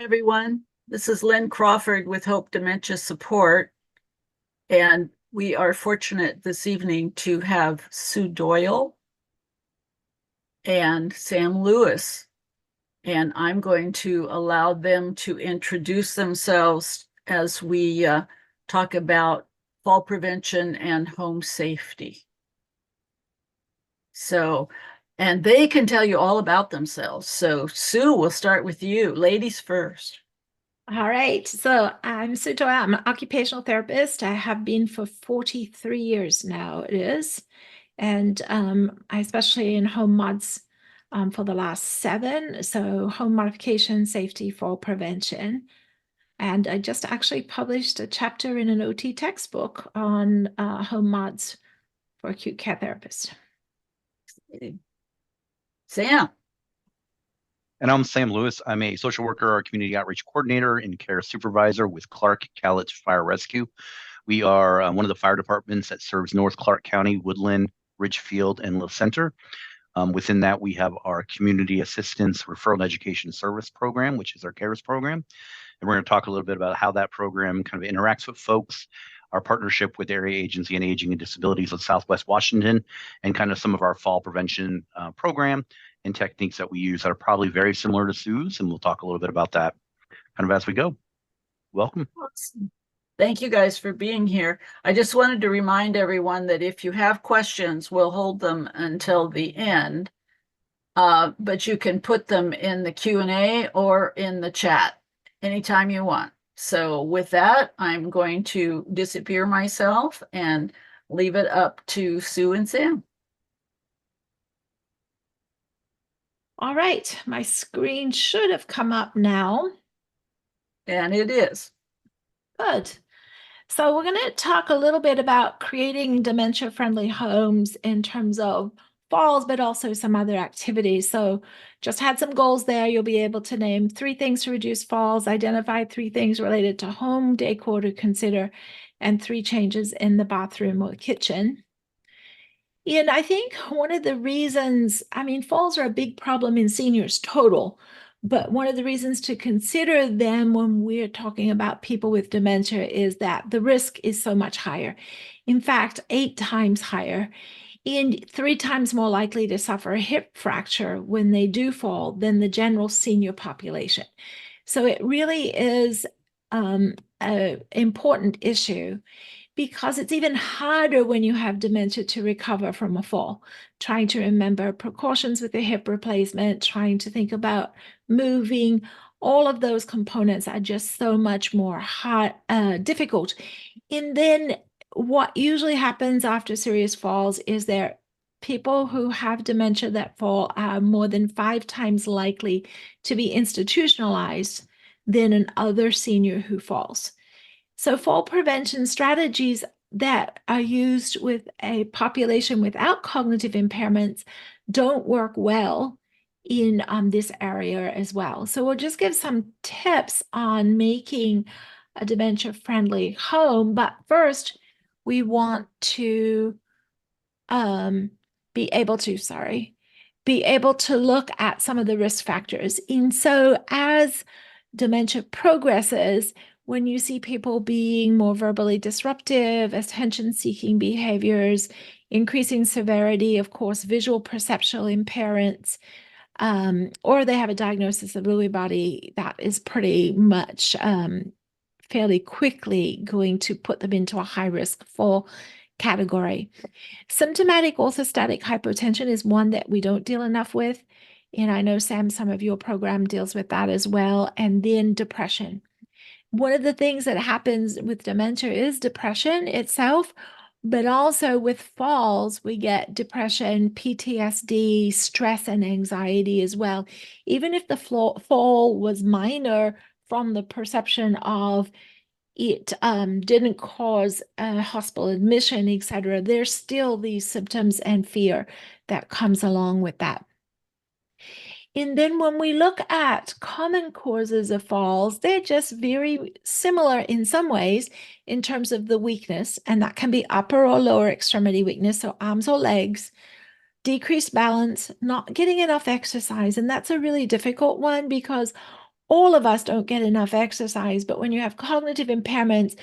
Everyone. This is Lynn Crawford with Hope Dementia Support, and we are fortunate this evening to have Sue Doyle and Sam Lewis, and I'm going to allow them to introduce themselves as we talk about fall prevention and home safety. And they can tell you all about themselves. So Sue, we'll start with you. Ladies first. All right. So I'm Sue Doyle. I'm an occupational therapist. I have been for 43 years now, it is. And I especially in home mods for the last 7. So home modification, safety, fall prevention. And I just actually published a chapter in an OT textbook on home mods for acute care therapists. Sam. And I'm Sam Lewis. I'm a social worker, or community outreach coordinator, and care supervisor with Cowlitz Fire Rescue. We are one of the fire departments that serves North Clark County, Woodland, Ridgefield, and Little Center. Within that, we have our Community Assistance Referral and Education Service program, which is our CARES program. And we're going to talk a little bit about how that program kind of interacts with folks, our partnership with Area Agency on Aging and Disabilities of Southwest Washington, and kind of some of our fall prevention program and techniques that we use that are probably very similar to Sue's. And we'll talk a little bit about that kind of as we go. Welcome. Awesome. Thank you guys for being here. I just wanted to remind everyone that if you have questions, we'll hold them until the end. But you can put them in the Q&A or in the chat anytime you want. So with that, I'm going to disappear myself and leave it up to Sue and Sam. All right, my screen should have come up now. And it is. Good. So we're going to talk a little bit about creating dementia-friendly homes in terms of falls, but also some other activities. So just had some goals there. You'll be able to name 3 things to reduce falls, identify 3 things related to home decor to consider, and 3 changes in the bathroom or kitchen. And I think one of the reasons, falls are a big problem in seniors total, but one of the reasons to consider them when we're talking about people with dementia is that the risk is so much higher. In fact, 8 times higher, and 3 times more likely to suffer a hip fracture when they do fall than the general senior population. So it really is an important issue, because it's even harder when you have dementia to recover from a fall. Trying to remember precautions with the hip replacement, trying to think about moving, all of those components are just so much more difficult. And then what usually happens after serious falls is that people who have dementia that fall are more than 5 times likely to be institutionalized than another senior who falls. So fall prevention strategies that are used with a population without cognitive impairments don't work well in this area as well. So we'll just give some tips on making a dementia-friendly home. But first, we want to be able to look at some of the risk factors. And so as dementia progresses, when you see people being more verbally disruptive, attention-seeking behaviors, increasing severity, of course, visual perceptual impairments, or they have a diagnosis of Lewy body, that is pretty much fairly quickly going to put them into a high-risk fall category. Symptomatic orthostatic hypotension is one that we don't deal enough with. And I know, Sam, some of your program deals with that as well. And then depression. One of the things that happens with dementia is depression itself, but also with falls, we get depression, PTSD, stress, and anxiety as well. Even if the fall was minor from the perception of it didn't cause a hospital admission, etc., there's still these symptoms and fear that comes along with that. And then when we look at common causes of falls, they're just very similar in some ways in terms of the weakness, and that can be upper or lower extremity weakness, so arms or legs, decreased balance, not getting enough exercise. And that's a really difficult one because all of us don't get enough exercise, but when you have cognitive impairments,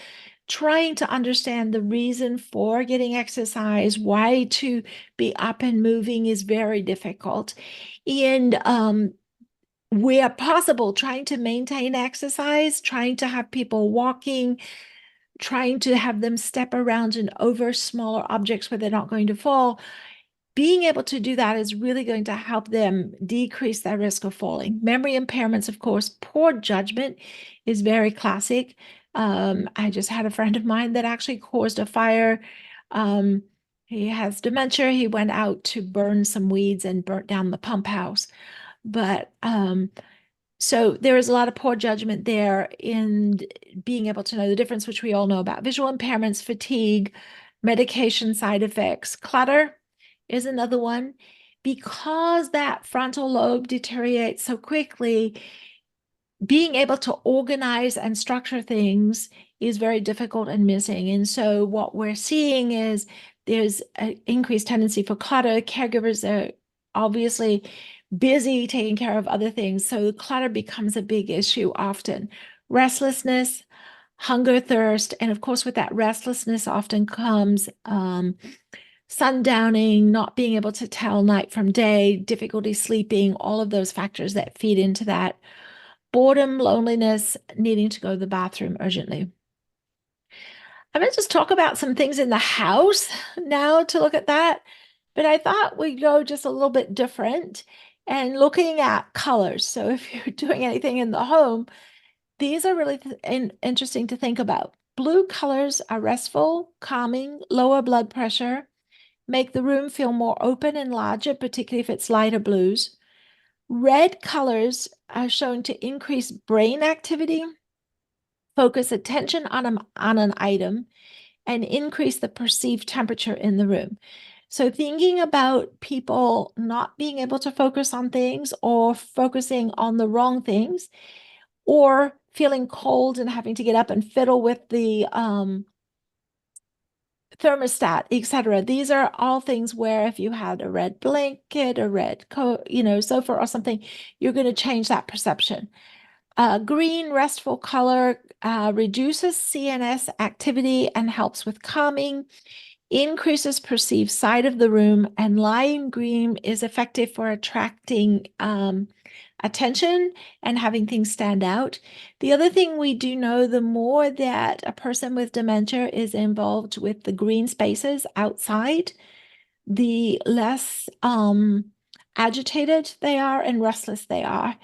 trying to understand the reason for getting exercise, why to be up and moving is very difficult. And where possible, trying to maintain exercise, trying to have people walking, trying to have them step around and over smaller objects where they're not going to fall. Being able to do that is really going to help them decrease their risk of falling. Memory impairments, of course, poor judgment is very classic. I just had a friend of mine that actually caused a fire. He has dementia. He went out to burn some weeds and burnt down the pump house. But so there is a lot of poor judgment there in being able to know the difference, which we all know about. Visual impairments, fatigue, medication side effects, clutter is another one. Because that frontal lobe deteriorates so quickly, being able to organize and structure things is very difficult and missing. And so what we're seeing is there's an increased tendency for clutter. Caregivers are obviously busy taking care of other things. So clutter becomes a big issue often. Restlessness, hunger, thirst, and of course with that restlessness often comes sundowning, not being able to tell night from day, difficulty sleeping, all of those factors that feed into that. Boredom, loneliness, needing to go to the bathroom urgently. I'm going to just talk about some things in the house now to look at that, but I thought we'd go just a little bit different and looking at colors. So if you're doing anything in the home, these are really interesting to think about. Blue colors are restful, calming, lower blood pressure, make the room feel more open and larger, particularly if it's lighter blues. Red colors are shown to increase brain activity, focus attention on an item, and increase the perceived temperature in the room. So thinking about people not being able to focus on things or focusing on the wrong things or feeling cold and having to get up and fiddle with the thermostat, etc. These are all things where if you had a red blanket, a red coat, sofa or something, you're going to change that perception. Green, restful color reduces CNS activity and helps with calming, increases perceived sight of the room, and lime green is effective for attracting attention and having things stand out. The other thing we do know, the more that a person with dementia is involved with the green spaces outside, the less agitated they are and restless they are,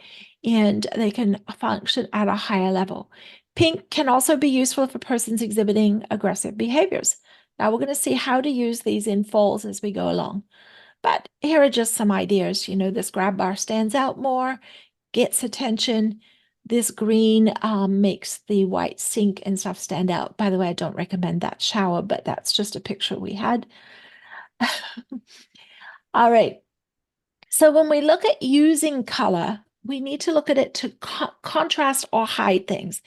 and they can function at a higher level. Pink can also be useful for persons exhibiting aggressive behaviors. Now we're going to see how to use these in falls as we go along. But here are just some ideas. This grab bar stands out more, gets attention. This green makes the white sink and stuff stand out. By the way, I don't recommend that shower, but that's just a picture we had. All right. So when we look at using color, we need to look at it to contrast or hide things.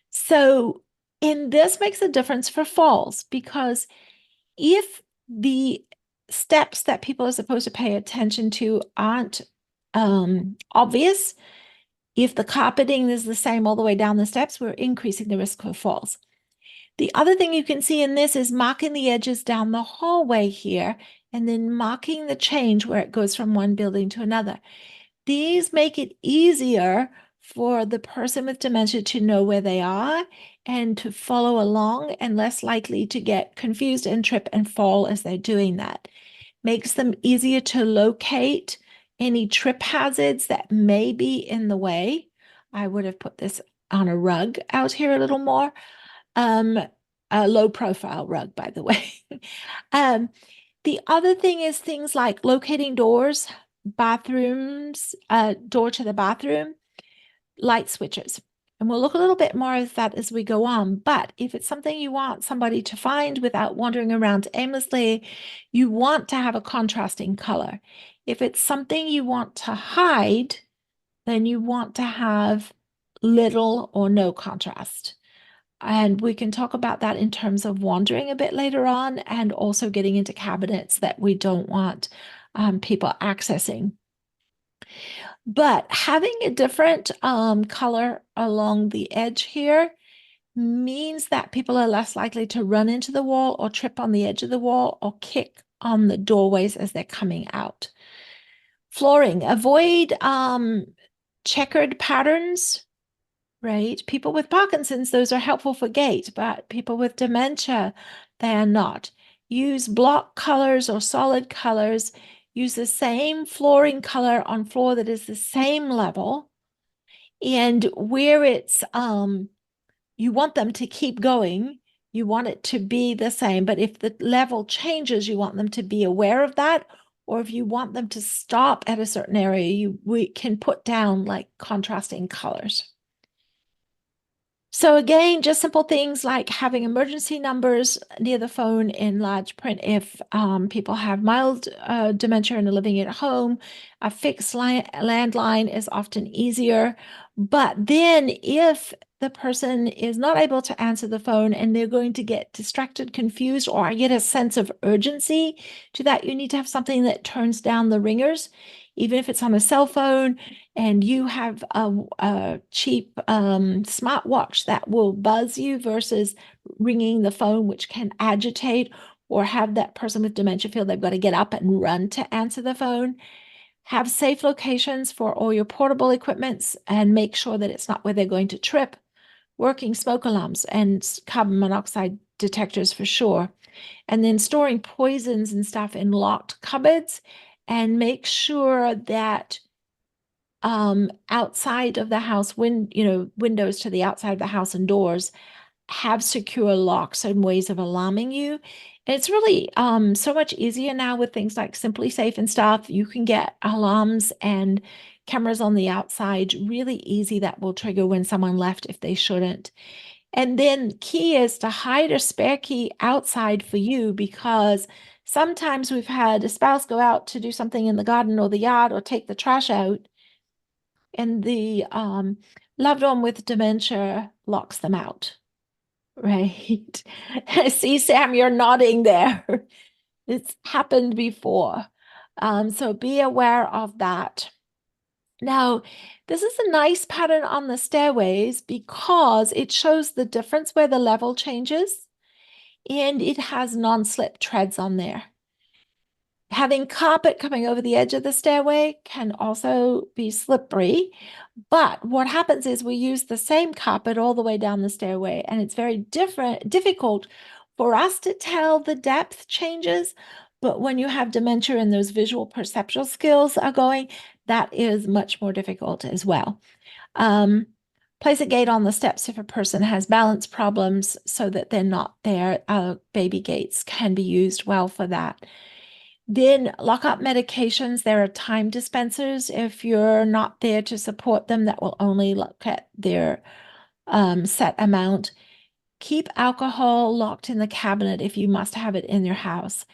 So this makes a difference for falls, because if the steps that people are supposed to pay attention to aren't obvious, if the carpeting is the same all the way down the steps, we're increasing the risk of falls. The other thing you can see in this is marking the edges down the hallway here, and then marking the change where it goes from one building to another. These make it easier for the person with dementia to know where they are and to follow along, and less likely to get confused and trip and fall as they're doing that. Makes them easier to locate any trip hazards that may be in the way. I would have put this on a rug out here a little more. A low profile rug, by the way. The other thing is things like locating doors, bathrooms, door to the bathroom, light switches. And we'll look a little bit more at that as we go on. But if it's something you want somebody to find without wandering around aimlessly, you want to have a contrasting color. If it's something you want to hide, then you want to have little or no contrast. And we can talk about that in terms of wandering a bit later on, and also getting into cabinets that we don't want people accessing. But having a different color along the edge here means that people are less likely to run into the wall or trip on the edge of the wall or kick on the doorways as they're coming out. Flooring, avoid checkered patterns, right? People with Parkinson's, those are helpful for gait, but people with dementia, they are not. Use block colors or solid colors. Use the same flooring color on floor that is the same level. And where it's you want them to keep going, you want it to be the same, but if the level changes, you want them to be aware of that. Or if you want them to stop at a certain area, we can put down like contrasting colors. So again, just simple things like having emergency numbers near the phone in large print if people have mild dementia and are living at home. A fixed landline is often easier. But then if the person is not able to answer the phone and they're going to get distracted, confused, or get a sense of urgency to that, you need to have something that turns down the ringers, even if it's on a cell phone and you have a cheap smartwatch that will buzz you versus ringing the phone, which can agitate or have that person with dementia feel they've got to get up and run to answer the phone. Have safe locations for all your portable equipments and make sure that it's not where they're going to trip. Working smoke alarms and carbon monoxide detectors for sure. And then storing poisons and stuff in locked cupboards, and make sure that outside of the house, windows to the outside of the house and doors have secure locks and ways of alarming you. And it's really so much easier now with things like Simply Safe and stuff. You can get alarms and cameras on the outside really easy that will trigger when someone left if they shouldn't. And then key is to hide a spare key outside for you, because sometimes we've had a spouse go out to do something in the garden or the yard or take the trash out, and the loved one with dementia locks them out, right? I see, Sam, you're nodding there. It's happened before. So be aware of that. Now, this is a nice pattern on the stairways because it shows the difference where the level changes, and it has non-slip treads on there. Having carpet coming over the edge of the stairway can also be slippery, but what happens is we use the same carpet all the way down the stairway, and it's very difficult for us to tell the depth changes. But when you have dementia and those visual perceptual skills are going, that is much more difficult as well. Place a gate on the steps if a person has balance problems so that they're not there. Baby gates can be used well for that. Then lock up medications. There are time dispensers if you're not there to support them that will only look at their set amount. Keep alcohol locked in the cabinet if you must have it in your house.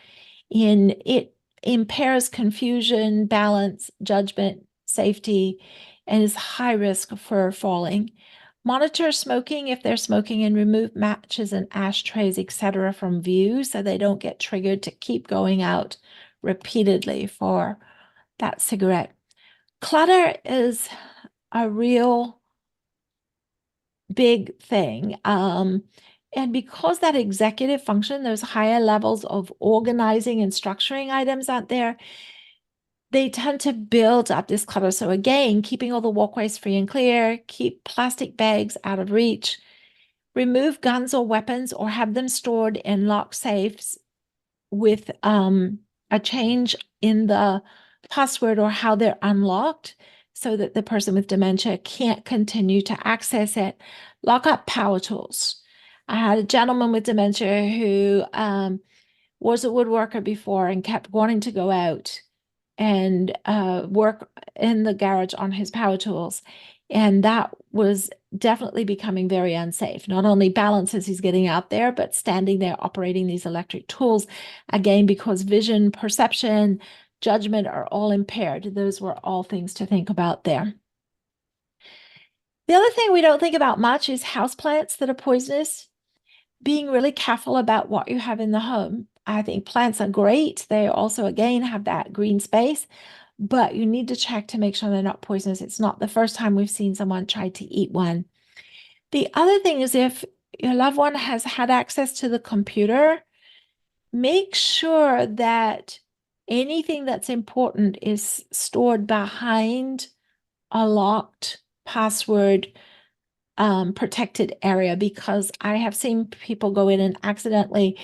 It impairs confusion, balance, judgment, safety, and is high risk for falling. Monitor smoking if they're smoking, and remove matches and ashtrays, etc., from view so they don't get triggered to keep going out repeatedly for that cigarette. Clutter is a real big thing. And because that executive function, those higher levels of organizing and structuring items out there, they tend to build up this clutter. So again, keeping all the walkways free and clear, keep plastic bags out of reach, remove guns or weapons or have them stored in locked safes with a change in the password or how they're unlocked so that the person with dementia can't continue to access it. Lock up power tools. I had a gentleman with dementia who was a woodworker before and kept wanting to go out and work in the garage on his power tools. And that was definitely becoming very unsafe. Not only balance as he's getting out there, but standing there operating these electric tools, again, because vision, perception, judgment are all impaired. Those were all things to think about there. The other thing we don't think about much is houseplants that are poisonous. Being really careful about what you have in the home. I think plants are great. They also, again, have that green space, but you need to check to make sure they're not poisonous. It's not the first time we've seen someone try to eat one. The other thing is if your loved one has had access to the computer, make sure that anything that's important is stored behind a locked password protected area, because I have seen people go in and accidentally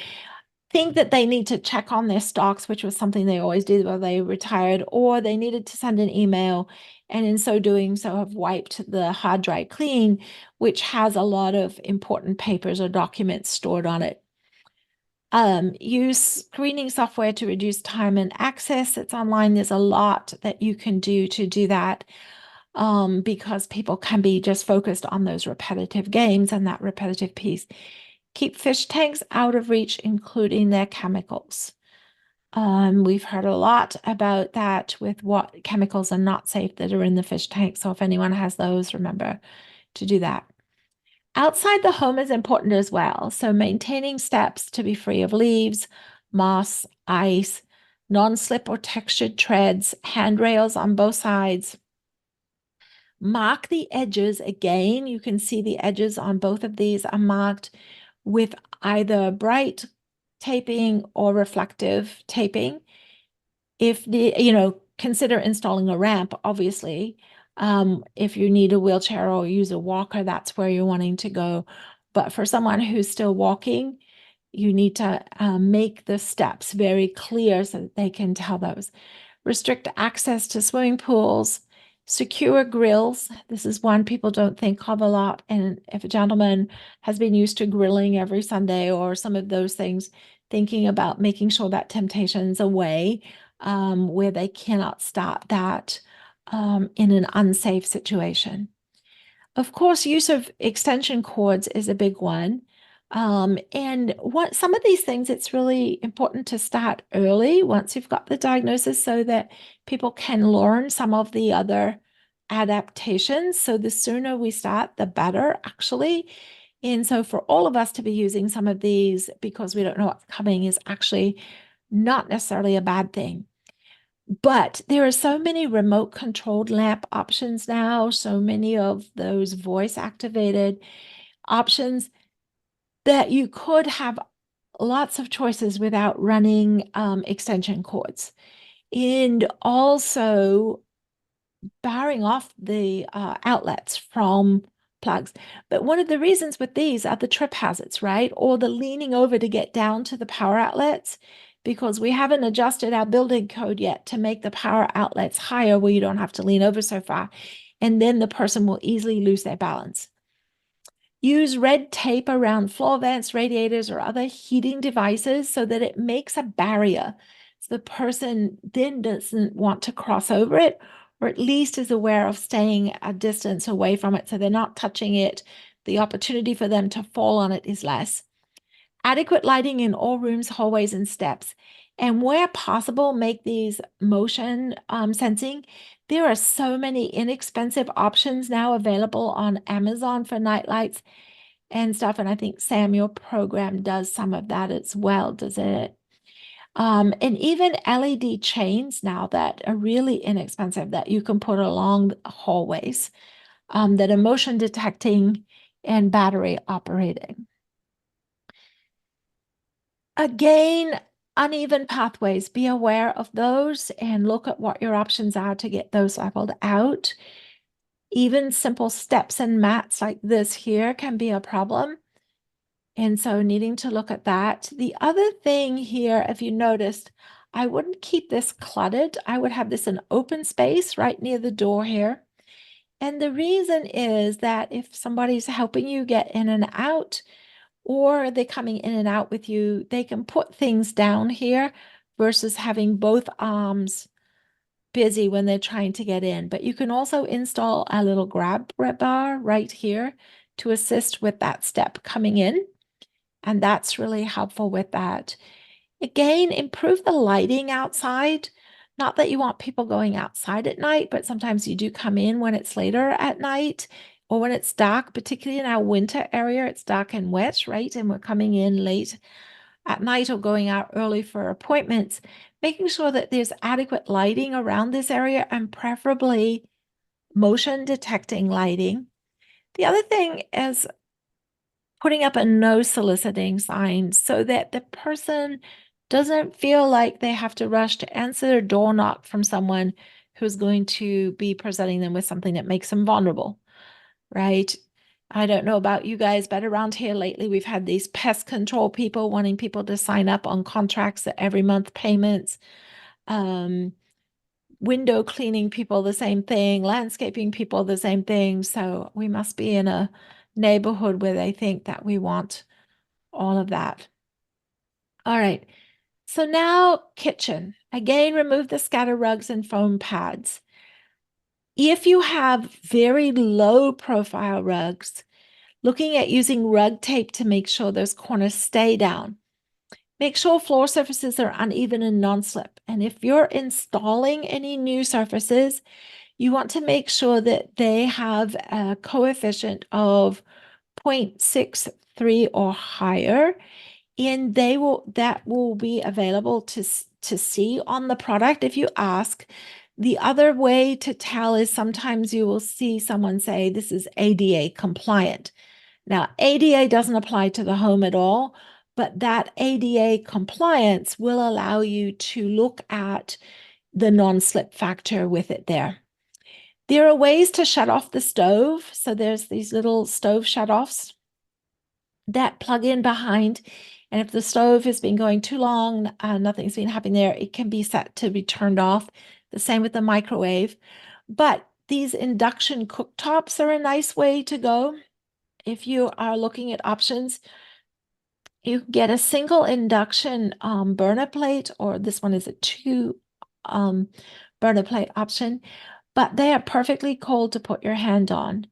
think that they need to check on their stocks, which was something they always did while they retired, or they needed to send an email, and in so doing have wiped the hard drive clean, which has a lot of important papers or documents stored on it. Use screening software to reduce time and access. It's online. There's a lot that you can do to do that, because people can be just focused on those repetitive games and that repetitive piece. Keep fish tanks out of reach, including their chemicals. We've heard a lot about that with what chemicals are not safe that are in the fish tank. So if anyone has those, remember to do that. Outside the home is important as well. So maintaining steps to be free of leaves, moss, ice, non-slip or textured treads, handrails on both sides. Mark the edges. Again, you can see the edges on both of these are marked with either bright taping or reflective taping. If consider installing a ramp, obviously. If you need a wheelchair or use a walker, that's where you're wanting to go. But for someone who's still walking, you need to make the steps very clear so that they can tell those. Restrict access to swimming pools. Secure grills. This is one people don't think of a lot. And if a gentleman has been used to grilling every Sunday or some of those things, thinking about making sure that temptation's away, where they cannot stop that in an unsafe situation. Of course, use of extension cords is a big one. And some of these things, it's really important to start early once you've got the diagnosis so that people can learn some of the other adaptations. So the sooner we start, the better, actually. And so for all of us to be using some of these because we don't know what's coming is actually not necessarily a bad thing. But there are so many remote controlled lamp options now, so many of those voice activated options that you could have lots of choices without running extension cords. And also barring off the outlets from plugs. But one of the reasons with these are the trip hazards, right? Or the leaning over to get down to the power outlets, because we haven't adjusted our building code yet to make the power outlets higher where you don't have to lean over so far. And then the person will easily lose their balance. Use red tape around floor vents, radiators, or other heating devices so that it makes a barrier. So the person then doesn't want to cross over it, or at least is aware of staying a distance away from it so they're not touching it. The opportunity for them to fall on it is less. Adequate lighting in all rooms, hallways, and steps. And where possible, make these motion sensing. There are so many inexpensive options now available on Amazon for nightlights and stuff. And I think, Sam, your program does some of that as well, does it? And even LED chains now that are really inexpensive that you can put along hallways that are motion detecting and battery operating. Again, uneven pathways, be aware of those and look at what your options are to get those leveled out. Even simple steps and mats like this here can be a problem. And so needing to look at that. The other thing here, if you noticed, I wouldn't keep this cluttered. I would have this an open space right near the door here. And the reason is that if somebody's helping you get in and out, or they're coming in and out with you, they can put things down here versus having both arms busy when they're trying to get in. But you can also install a little grab bar right here to assist with that step coming in. And that's really helpful with that. Again, improve the lighting outside. Not that you want people going outside at night, but sometimes you do come in when it's later at night or when it's dark, particularly in our winter area, it's dark and wet, right? And we're coming in late at night or going out early for appointments. making sure that there's adequate lighting around this area and preferably motion detecting lighting. The other thing is putting up a no soliciting sign so that the person doesn't feel like they have to rush to answer their door knock from someone who's going to be presenting them with something that makes them vulnerable, right? I don't know about you guys, but around here lately, we've had these pest control people wanting people to sign up on contracts at every month payments. Window cleaning people, the same thing. Landscaping people, the same thing. So we must be in a neighborhood where they think that we want all of that. All right. So now kitchen. Again, remove the scatter rugs and foam pads. If you have very low profile rugs, looking at using rug tape to make sure those corners stay down. Make sure floor surfaces are uneven and non-slip. And if you're installing any new surfaces, you want to make sure that they have a coefficient of 0.63 or higher, and that will be available to see on the product if you ask. The other way to tell is sometimes you will see someone say this is ADA compliant. Now, ADA doesn't apply to the home at all, but that ADA compliance will allow you to look at the non-slip factor with it there. There are ways to shut off the stove. So there's these little stove shutoffs that plug in behind. And if the stove has been going too long, nothing's been happening there, it can be set to be turned off. The same with the microwave. But these induction cooktops are a nice way to go. If you are looking at options, you get a single induction burner plate, or this one is a 2 burner plate option, but they are perfectly cold to put your hand on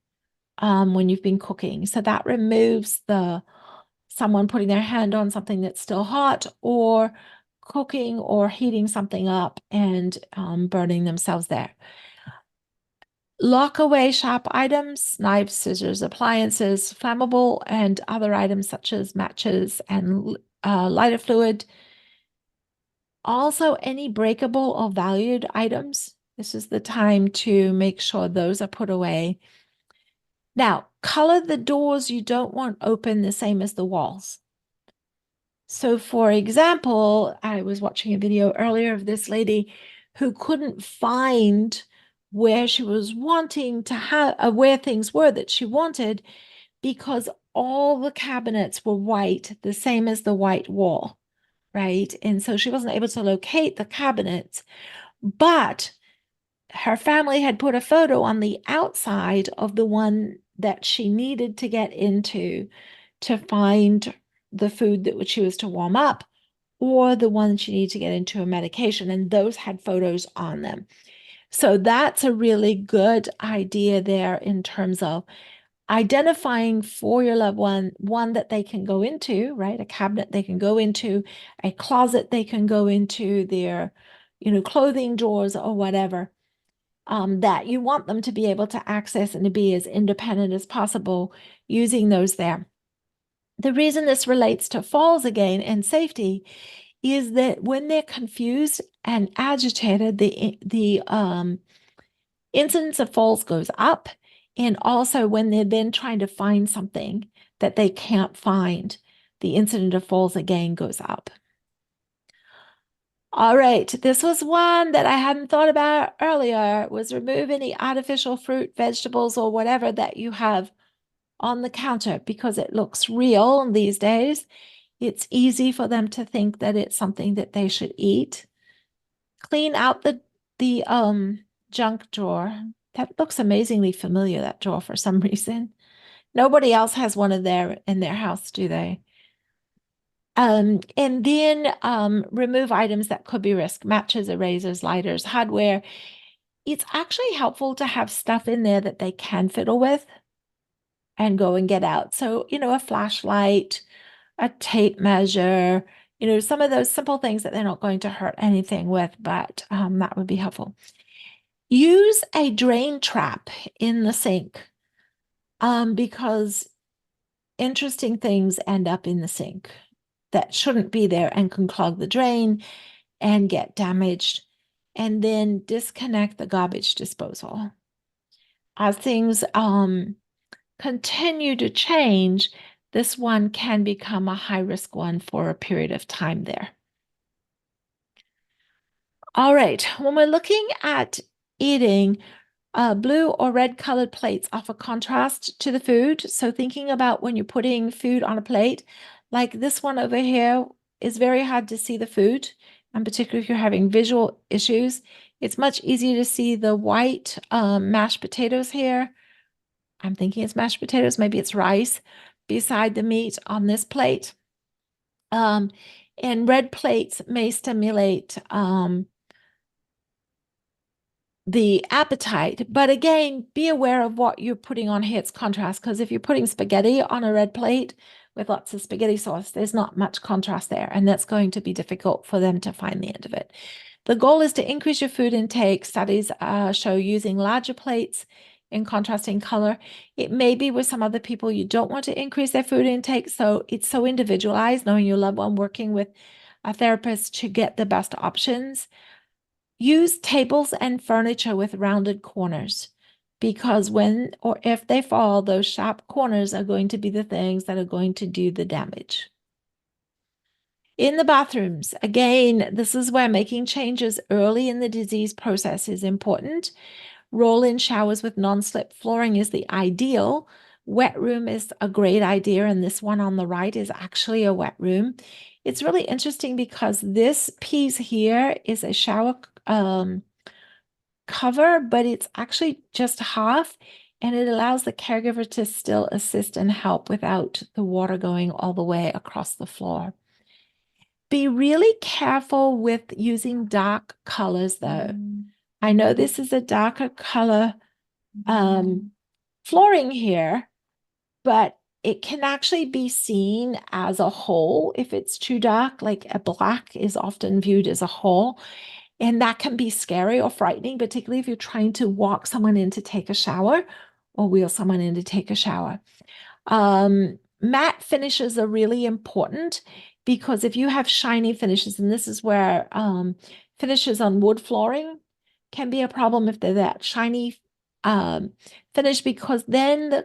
when you've been cooking. So that removes someone putting their hand on something that's still hot, or cooking or heating something up and burning themselves there. Lock away sharp items, knives, scissors, appliances, flammable, and other items such as matches and lighter fluid. Also, any breakable or valued items. This is the time to make sure those are put away. Now, color the doors you don't want open the same as the walls. So, for example, I was watching a video earlier of this lady who couldn't find where she was wanting to have, where things were that she wanted, because all the cabinets were white, the same as the white wall, right? And so she wasn't able to locate the cabinets, but her family had put a photo on the outside of the one that she needed to get into to find the food that she was to warm up, or the one she needed to get into a medication, and those had photos on them. So that's a really good idea there in terms of identifying for your loved one that they can go into, right? A cabinet they can go into, a closet they can go into, their, clothing drawers or whatever, that you want them to be able to access and to be as independent as possible using those there. The reason this relates to falls again and safety is that when they're confused and agitated, the incidence of falls goes up. And also when they're then trying to find something that they can't find, the incidence of falls again goes up. All right, this was one that I hadn't thought about earlier, was remove any artificial fruit, vegetables, or whatever that you have on the counter, because it looks real these days. It's easy for them to think that it's something that they should eat. Clean out the junk drawer. That looks amazingly familiar, that drawer, for some reason. Nobody else has one of their in their house, do they? And then remove items that could be risk: matches, erasers, lighters, hardware. It's actually helpful to have stuff in there that they can fiddle with and go and get out. So, a flashlight, a tape measure, some of those simple things that they're not going to hurt anything with, but that would be helpful. Use a drain trap in the sink because interesting things end up in the sink that shouldn't be there and can clog the drain. and get damaged, and then disconnect the garbage disposal. As things continue to change, this one can become a high-risk one for a period of time there. All right, when we're looking at eating, blue or red colored plates offer contrast to the food. So thinking about when you're putting food on a plate, like this one over here, is very hard to see the food, and particularly if you're having visual issues. It's much easier to see the white mashed potatoes here. I'm thinking it's mashed potatoes, maybe it's rice, beside the meat on this plate. And red plates may stimulate the appetite, but again, be aware of what you're putting on here. It's contrast, because if you're putting spaghetti on a red plate with lots of spaghetti sauce, there's not much contrast there, and that's going to be difficult for them to find the end of it. The goal is to increase your food intake. Studies show using larger plates in contrasting color. It may be with some other people you don't want to increase their food intake, so it's so individualized, knowing your loved one, working with a therapist to get the best options. Use tables and furniture with rounded corners, because when or if they fall, those sharp corners are going to be the things that are going to do the damage. In the bathrooms, again, this is where making changes early in the disease process is important. Roll-in showers with non-slip flooring is the ideal. Wet room is a great idea, and this one on the right is actually a wet room. It's really interesting because this piece here is a shower cover, but it's actually just half, and it allows the caregiver to still assist and help without the water going all the way across the floor. Be really careful with using dark colors, though. I know this is a darker color flooring here, but it can actually be seen as a whole if it's too dark. Like a black is often viewed as a whole, and that can be scary or frightening, particularly if you're trying to walk someone in to take a shower or wheel someone in to take a shower. Matte finishes are really important, because if you have shiny finishes, and this is where finishes on wood flooring can be a problem if they're that shiny finish, because then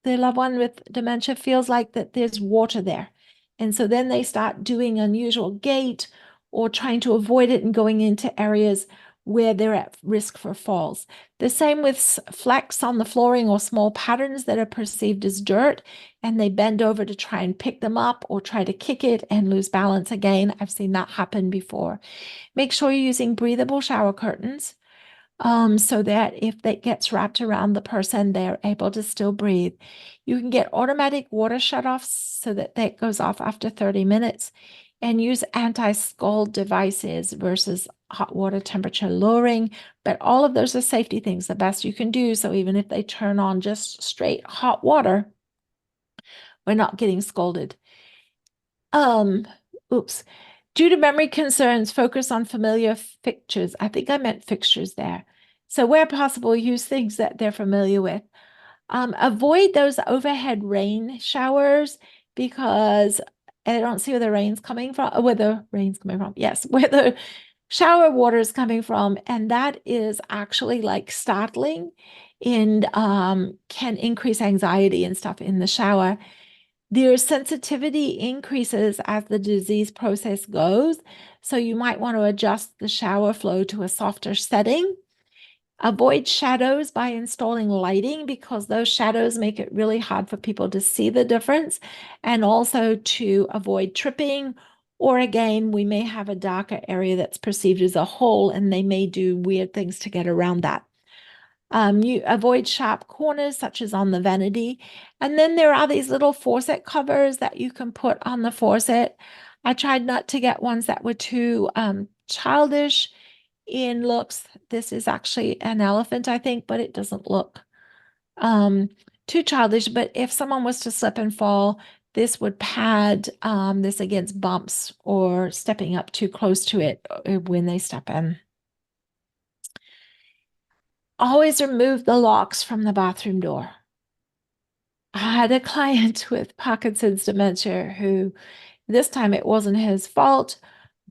the loved one with dementia feels like that there's water there. And so then they start doing unusual gait or trying to avoid it and going into areas where they're at risk for falls. The same with flecks on the flooring or small patterns that are perceived as dirt, and they bend over to try and pick them up or try to kick it and lose balance again. I've seen that happen before. Make sure you're using breathable shower curtains, so that if that gets wrapped around the person, they're able to still breathe. You can get automatic water shutoffs so that that goes off after 30 minutes, and use anti-scald devices versus hot water temperature lowering. But all of those are safety things, the best you can do. So even if they turn on just straight hot water, we're not getting scalded. Due to memory concerns, focus on familiar fixtures. I think I meant fixtures there. So where possible, use things that they're familiar with. Avoid those overhead rain showers, because I don't see where the rain's coming from, where the rain's coming from. Yes, where the shower water is coming from. And that is actually like startling and can increase anxiety and stuff in the shower. Their sensitivity increases as the disease process goes, so you might want to adjust the shower flow to a softer setting. Avoid shadows by installing lighting, because those shadows make it really hard for people to see the difference, and also to avoid tripping, or again, we may have a darker area that's perceived as a hole, and they may do weird things to get around that. You avoid sharp corners, such as on the vanity. And then there are these little faucet covers that you can put on the faucet. I tried not to get ones that were too childish in looks. This is actually an elephant, I think, but it doesn't look too childish. But if someone was to slip and fall, this would pad this against bumps or stepping up too close to it when they step in. Always remove the locks from the bathroom door. I had a client with Parkinson's dementia who, this time it wasn't his fault,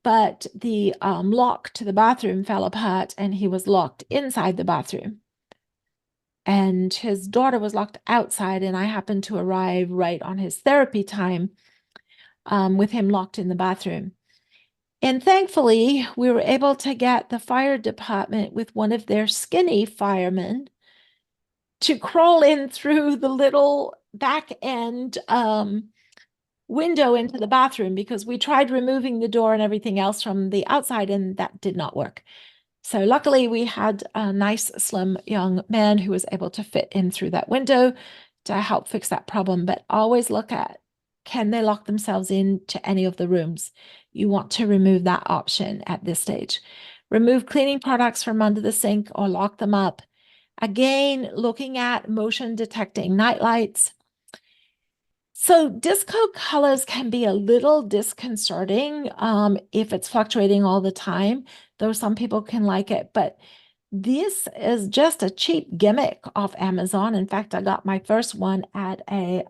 but the lock to the bathroom fell apart and he was locked inside the bathroom. And his daughter was locked outside, and I happened to arrive right on his therapy time with him locked in the bathroom. And thankfully, we were able to get the fire department with one of their skinny firemen to crawl in through the little back end window into the bathroom, because we tried removing the door and everything else from the outside, and that did not work. So luckily we had a nice, slim young man who was able to fit in through that window to help fix that problem. But always look at, can they lock themselves into any of the rooms? You want to remove that option at this stage. Remove cleaning products from under the sink or lock them up. Again, looking at motion detecting night lights. So disco colors can be a little disconcerting if it's fluctuating all the time, though some people can like it. But this is just a cheap gimmick off Amazon. In fact, I got my first one at a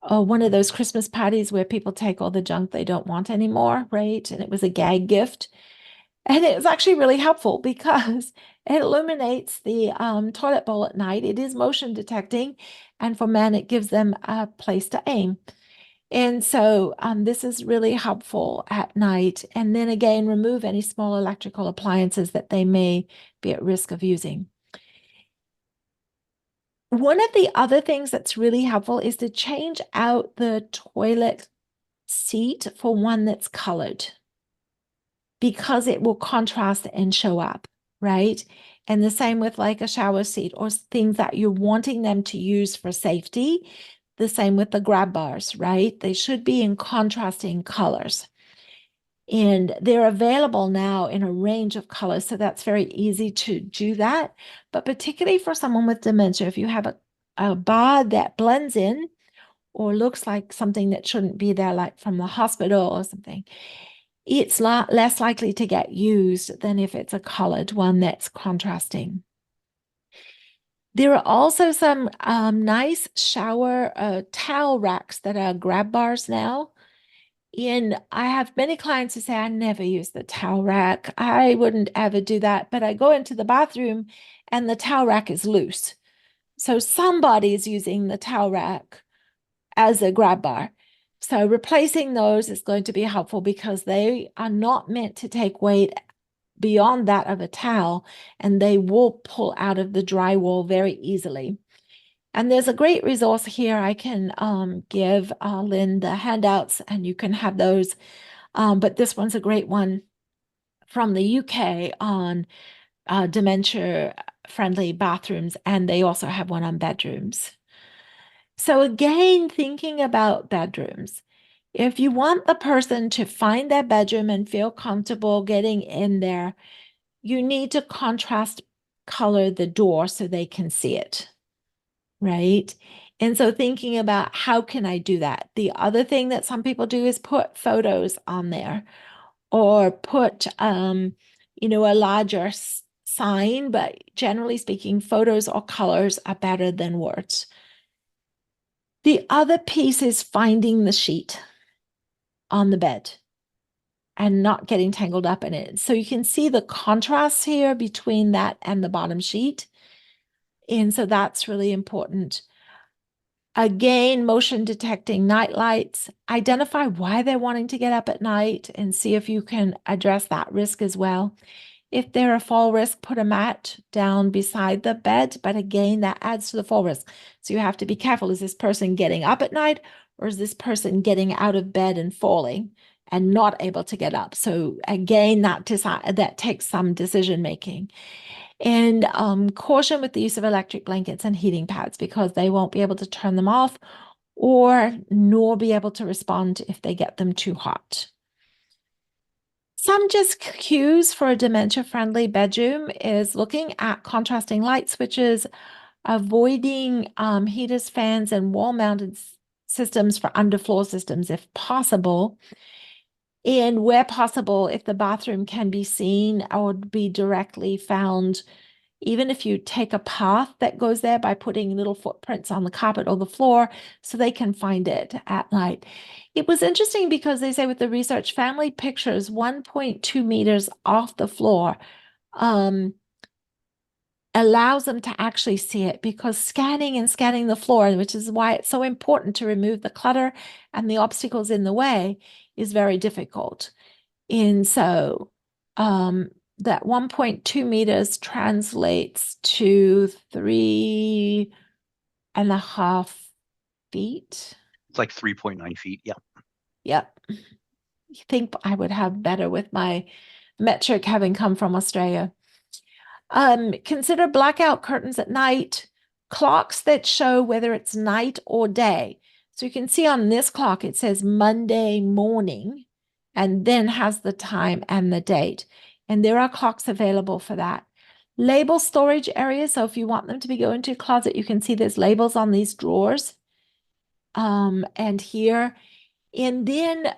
one of those Christmas parties where people take all the junk they don't want anymore, right? And it was a gag gift. And it was actually really helpful because it illuminates the toilet bowl at night. It is motion detecting. And for men, it gives them a place to aim. And so this is really helpful at night. And then again, remove any small electrical appliances that they may be at risk of using. One of the other things that's really helpful is to change out the toilet seat for one that's colored, because it will contrast and show up, right? And the same with like a shower seat or things that you're wanting them to use for safety. The same with the grab bars, right? They should be in contrasting colors. And they're available now in a range of colors, so that's very easy to do that. But particularly for someone with dementia, if you have a bar that blends in or looks like something that shouldn't be there, like from the hospital or something, it's less likely to get used than if it's a colored one that's contrasting. There are also some nice shower towel racks that are grab bars now. And I have many clients who say, I never use the towel rack. I wouldn't ever do that. But I go into the bathroom and the towel rack is loose. So somebody is using the towel rack as a grab bar. So replacing those is going to be helpful because they are not meant to take weight beyond that of a towel, and they will pull out of the drywall very easily. And there's a great resource here. I can give Lynn the handouts and you can have those. But this one's a great one from the UK on dementia-friendly bathrooms, and they also have one on bedrooms. So again, thinking about bedrooms, if you want the person to find their bedroom and feel comfortable getting in there, you need to contrast color the door so they can see it, right? And so thinking about how can I do that? The other thing that some people do is put photos on there or put, a larger sign, but generally speaking, photos or colors are better than words. The other piece is finding the sheet on the bed and not getting tangled up in it. So you can see the contrast here between that and the bottom sheet. And so that's really important. Again, motion detecting night lights, identify why they're wanting to get up at night and see if you can address that risk as well. If they're a fall risk, put a mat down beside the bed, but again, that adds to the fall risk. So you have to be careful. Is this person getting up at night, or is this person getting out of bed and falling and not able to get up? So again, that takes some decision making. And caution with the use of electric blankets and heating pads, because they won't be able to turn them off nor be able to respond if they get them too hot. Some just cues for a dementia-friendly bedroom is looking at contrasting light switches, avoiding heaters, fans, and wall-mounted systems for underfloor systems if possible. And where possible, if the bathroom can be seen or be directly found, even if you take a path that goes there by putting little footprints on the carpet or the floor so they can find it at night. It was interesting because they say with the research, family pictures 1.2 meters off the floor allows them to actually see it, because scanning the floor, which is why it's so important to remove the clutter and the obstacles in the way, is very difficult. And so that 1.2 meters translates to 3.5 feet. It's like 3.9 feet. Yeah. Yep. You think I would have better with my metric having come from Australia. Consider blackout curtains at night, clocks that show whether it's night or day. So you can see on this clock, it says Monday morning, and then has the time and the date. And there are clocks available for that. Label storage areas. So if you want them to be going to a closet, you can see there's labels on these drawers. And here. And then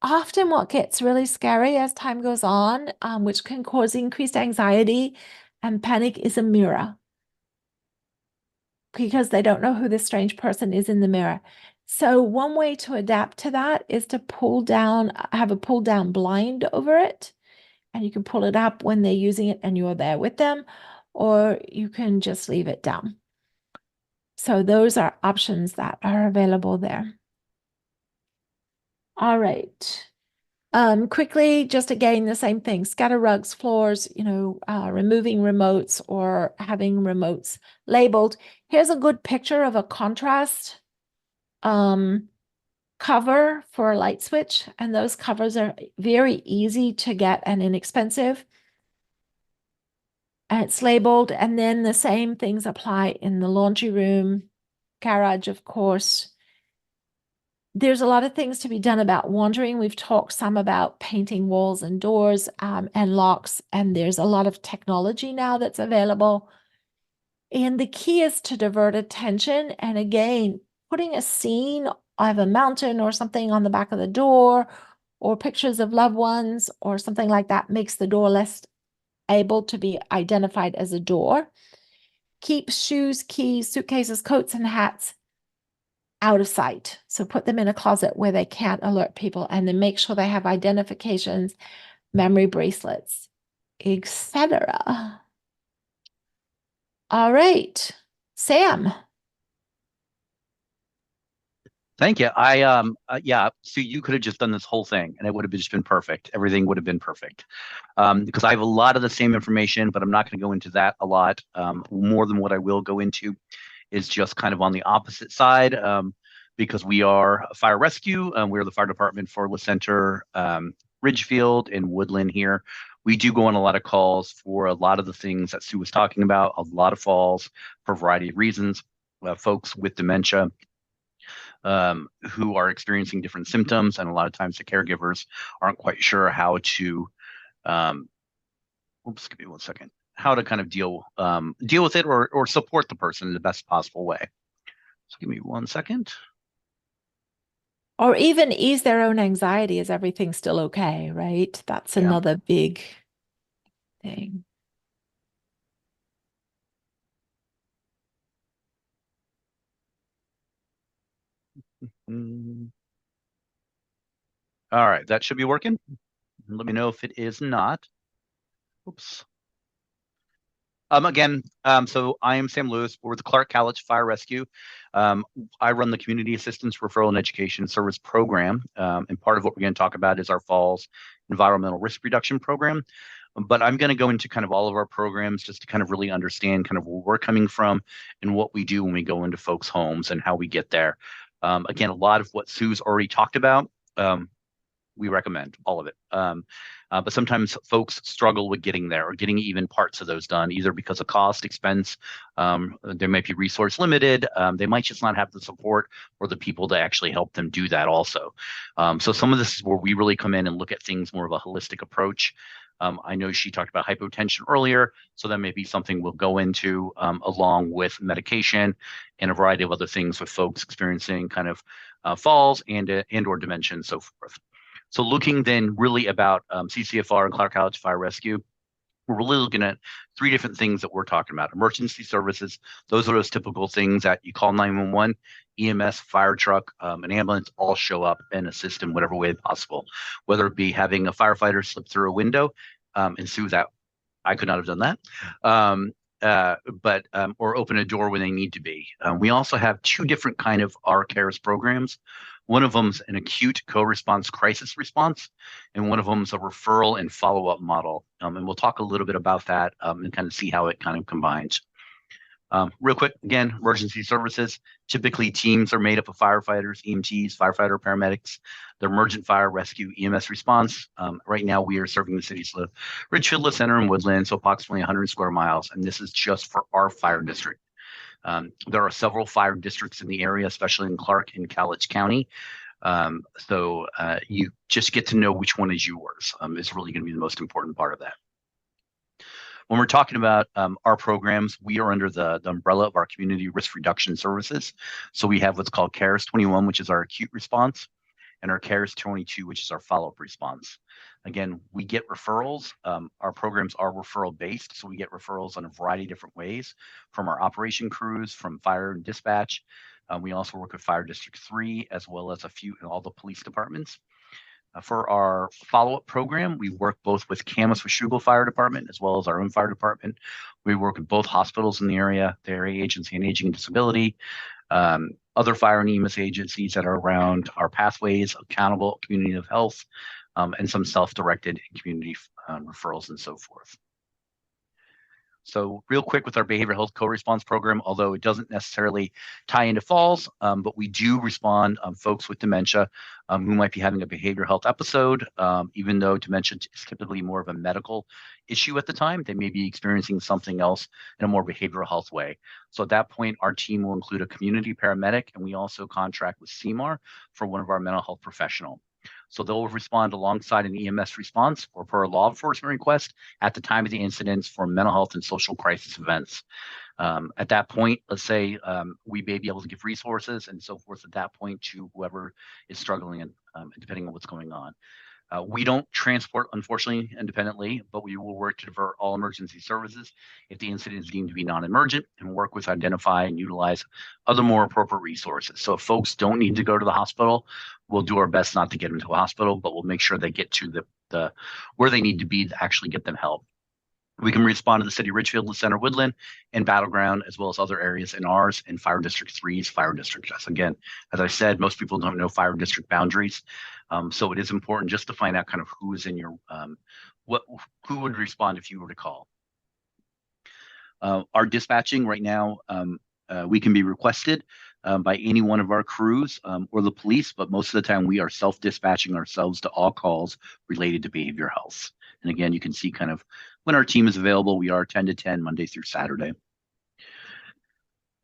often what gets really scary as time goes on, which can cause increased anxiety and panic, is a mirror, because they don't know who this strange person is in the mirror. So one way to adapt to that is to have a pull down blind over it, and you can pull it up when they're using it and you're there with them, or you can just leave it down. So those are options that are available there. All right. Quickly, just again, the same thing, scatter rugs, floors, removing remotes or having remotes labeled. Here's a good picture of a contrast cover for a light switch. And those covers are very easy to get and inexpensive. And it's labeled. And then the same things apply in the laundry room, garage, of course. There's a lot of things to be done about wandering. We've talked some about painting walls and doors and locks, and there's a lot of technology now that's available. And the key is to divert attention. And again, putting a scene of a mountain or something on the back of the door, or pictures of loved ones or something like that, makes the door less able to be identified as a door. Keep shoes, keys, suitcases, coats, and hats out of sight. So put them in a closet where they can't alert people, and then make sure they have identifications, memory bracelets, etc. All right, Sam. Thank you. Yeah, so you could have just done this whole thing and it would have just been perfect. Everything would have been perfect. Because I have a lot of the same information, but I'm not going to go into that a lot. More than what I will go into is just kind of on the opposite side, because we are a fire rescue. We're the fire department for La Center, Ridgefield, and Woodland here. We do go on a lot of calls for a lot of the things that Sue was talking about, a lot of falls for a variety of reasons. Folks with dementia who are experiencing different symptoms, and a lot of times the caregivers aren't quite sure how to, oops, give me 1 second, how to kind of deal with it or support the person in the best possible way. So give me 1 second. Or even ease their own anxiety. Is everything still okay, right? That's another big thing. All right, that should be working. Let me know if it is not. Oops. Again, so I am Sam Lewis. We're the Cowlitz Fire Rescue. I run the Community Assistance Referral and Education Service Program, and part of what we're going to talk about is our Falls Environmental Risk Reduction Program. But I'm going to go into kind of all of our programs just to kind of really understand kind of where we're coming from and what we do when we go into folks' homes and how we get there. Again, a lot of what Sue's already talked about, we recommend all of it. But sometimes folks struggle with getting there or getting even parts of those done, either because of cost, expense, there might be resource limited, they might just not have the support or the people to actually help them do that also. So some of this is where we really come in and look at things more of a holistic approach. I know she talked about hypotension earlier, so that may be something we'll go into along with medication and a variety of other things with folks experiencing kind of falls and or dementia and so forth. So looking then really about CCFR and Cowlitz Fire Rescue, we're really looking at three different things that we're talking about. Emergency services, those are those typical things that you call 911, EMS, fire truck, an ambulance, all show up and assist in whatever way possible, whether it be having a firefighter slip through a window, and Sue, that I could not have done that. Or open a door when they need to be. We also have two different kind of our CARES programs. One of them's an acute co-response crisis response, and one of them's a referral and follow-up model. And we'll talk a little bit about that and kind of see how it kind of combines. Real quick, again, emergency services. Typically, teams are made up of firefighters, EMTs, firefighter, paramedics, the emergent fire rescue EMS response. Right now, we are serving the cities of Ridgefield, La Center, and Woodland, so approximately 100 square miles, and this is just for our fire district. There are several fire districts in the area, especially in Clark and Cowlitz County. So you just get to know which one is yours. Is really going to be the most important part of that. When we're talking about our programs, we are under the umbrella of our community risk reduction services. So we have what's called CARES 21, which is our acute response, and our CARES 22, which is our follow-up response. Again, we get referrals. Our programs are referral based, so we get referrals in a variety of different ways from our operation crews, from fire and dispatch. We also work with Fire District 3, as well as a few in all the police departments. For our follow-up program, we work both with Camas-Washougal Fire Department as well as our own fire department. We work with both hospitals in the area, the Area Agency on Aging and Disability, other fire and EMS agencies that are around our pathways, Accountable, Community of Health, and some self-directed community referrals and so forth. So real quick with our behavioral health co-response program, although it doesn't necessarily tie into falls, but we do respond folks with dementia who might be having a behavioral health episode, even though dementia is typically more of a medical issue at the time, they may be experiencing something else in a more behavioral health way. So at that point, our team will include a community paramedic, and we also contract with CMAR for one of our mental health professional. So they'll respond alongside an EMS response or per a law enforcement request at the time of the incidents for mental health and social crisis events. At that point, let's say we may be able to give resources and so forth at that point to whoever is struggling, and depending on what's going on. We don't transport, unfortunately, independently, but we will work to divert all emergency services if the incident is deemed to be non-emergent, and work with identify and utilize other more appropriate resources. So if folks don't need to go to the hospital, we'll do our best not to get them to a hospital, but we'll make sure they get to the where they need to be to actually get them help. We can respond to the city of Ridgefield, La Center, Woodland, and Battleground, as well as other areas in ours, and Fire District 3's Fire District. Again, as I said, most people don't know fire district boundaries. So it is important just to find out kind of who is in your, who would respond if you were to call. Our dispatching right now, we can be requested by any one of our crews or the police, but most of the time we are self-dispatching ourselves to all calls related to behavioral health. And again, you can see kind of when our team is available. We are 10 to 10 Monday through Saturday.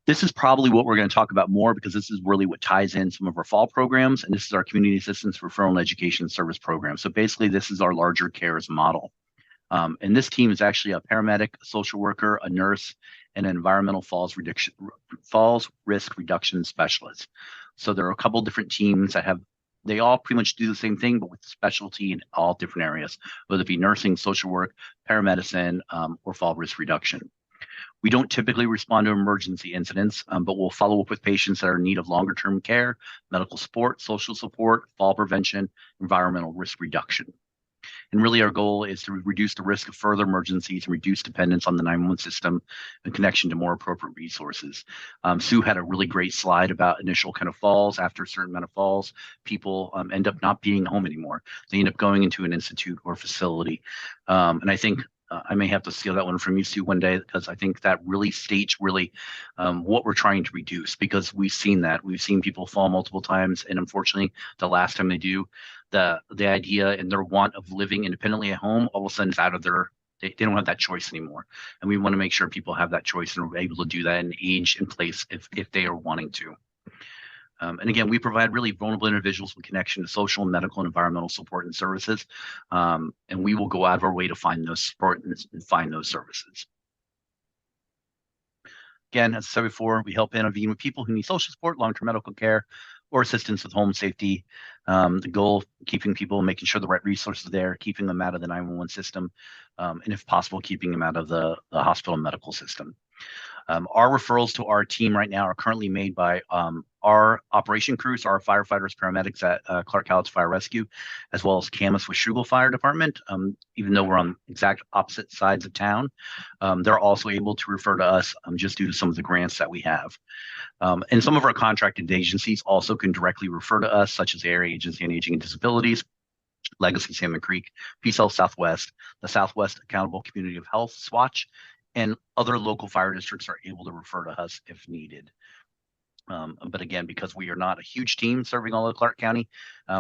This is probably what we're going to talk about more, because this is really what ties in some of our fall programs, and this is our community assistance referral and education service program. So basically, this is our larger CARES model. And this team is actually a paramedic, a social worker, a nurse, and an environmental falls risk reduction specialist. So there are a couple different teams that have, they all pretty much do the same thing, but with specialty in all different areas, whether it be nursing, social work, paramedicine, or fall risk reduction. We don't typically respond to emergency incidents, but we'll follow up with patients that are in need of longer-term care, medical support, social support, fall prevention, environmental risk reduction. And really our goal is to reduce the risk of further emergencies and reduce dependence on the 911 system and connection to more appropriate resources. Sue had a really great slide about initial kind of falls. After a certain amount of falls, people end up not being home anymore. They end up going into an institute or facility. And I think I may have to steal that one from you, Sue, one day, because I think that really states really what we're trying to reduce, because we've seen that. We've seen people fall multiple times, and unfortunately, the last time they do, the idea and their want of living independently at home all of a sudden is out of their, they don't have that choice anymore. And we want to make sure people have that choice and are able to do that in age and place if they are wanting to. And again, we provide really vulnerable individuals with connection to social, medical, and environmental support and services. And we will go out of our way to find those support and find those services. Again, as I said before, we help intervene with people who need social support, long-term medical care, or assistance with home safety. The goal, keeping people, making sure the right resources are there, keeping them out of the 911 system, and if possible, keeping them out of the hospital medical system. Our referrals to our team right now are currently made by our operation crews, our firefighters, paramedics at Cowlitz Fire Rescue, as well as Camas with Schuylkill Fire Department. Even though we're on exact opposite sides of town, they're also able to refer to us just due to some of the grants that we have. And some of our contracted agencies also can directly refer to us, such as the Area Agency on Aging and Disabilities, Legacy Salmon Creek, Peace Health Southwest, the Southwest Accountable Community of Health, SWATCH, and other local fire districts are able to refer to us if needed. But again, because we are not a huge team serving all of Clark County,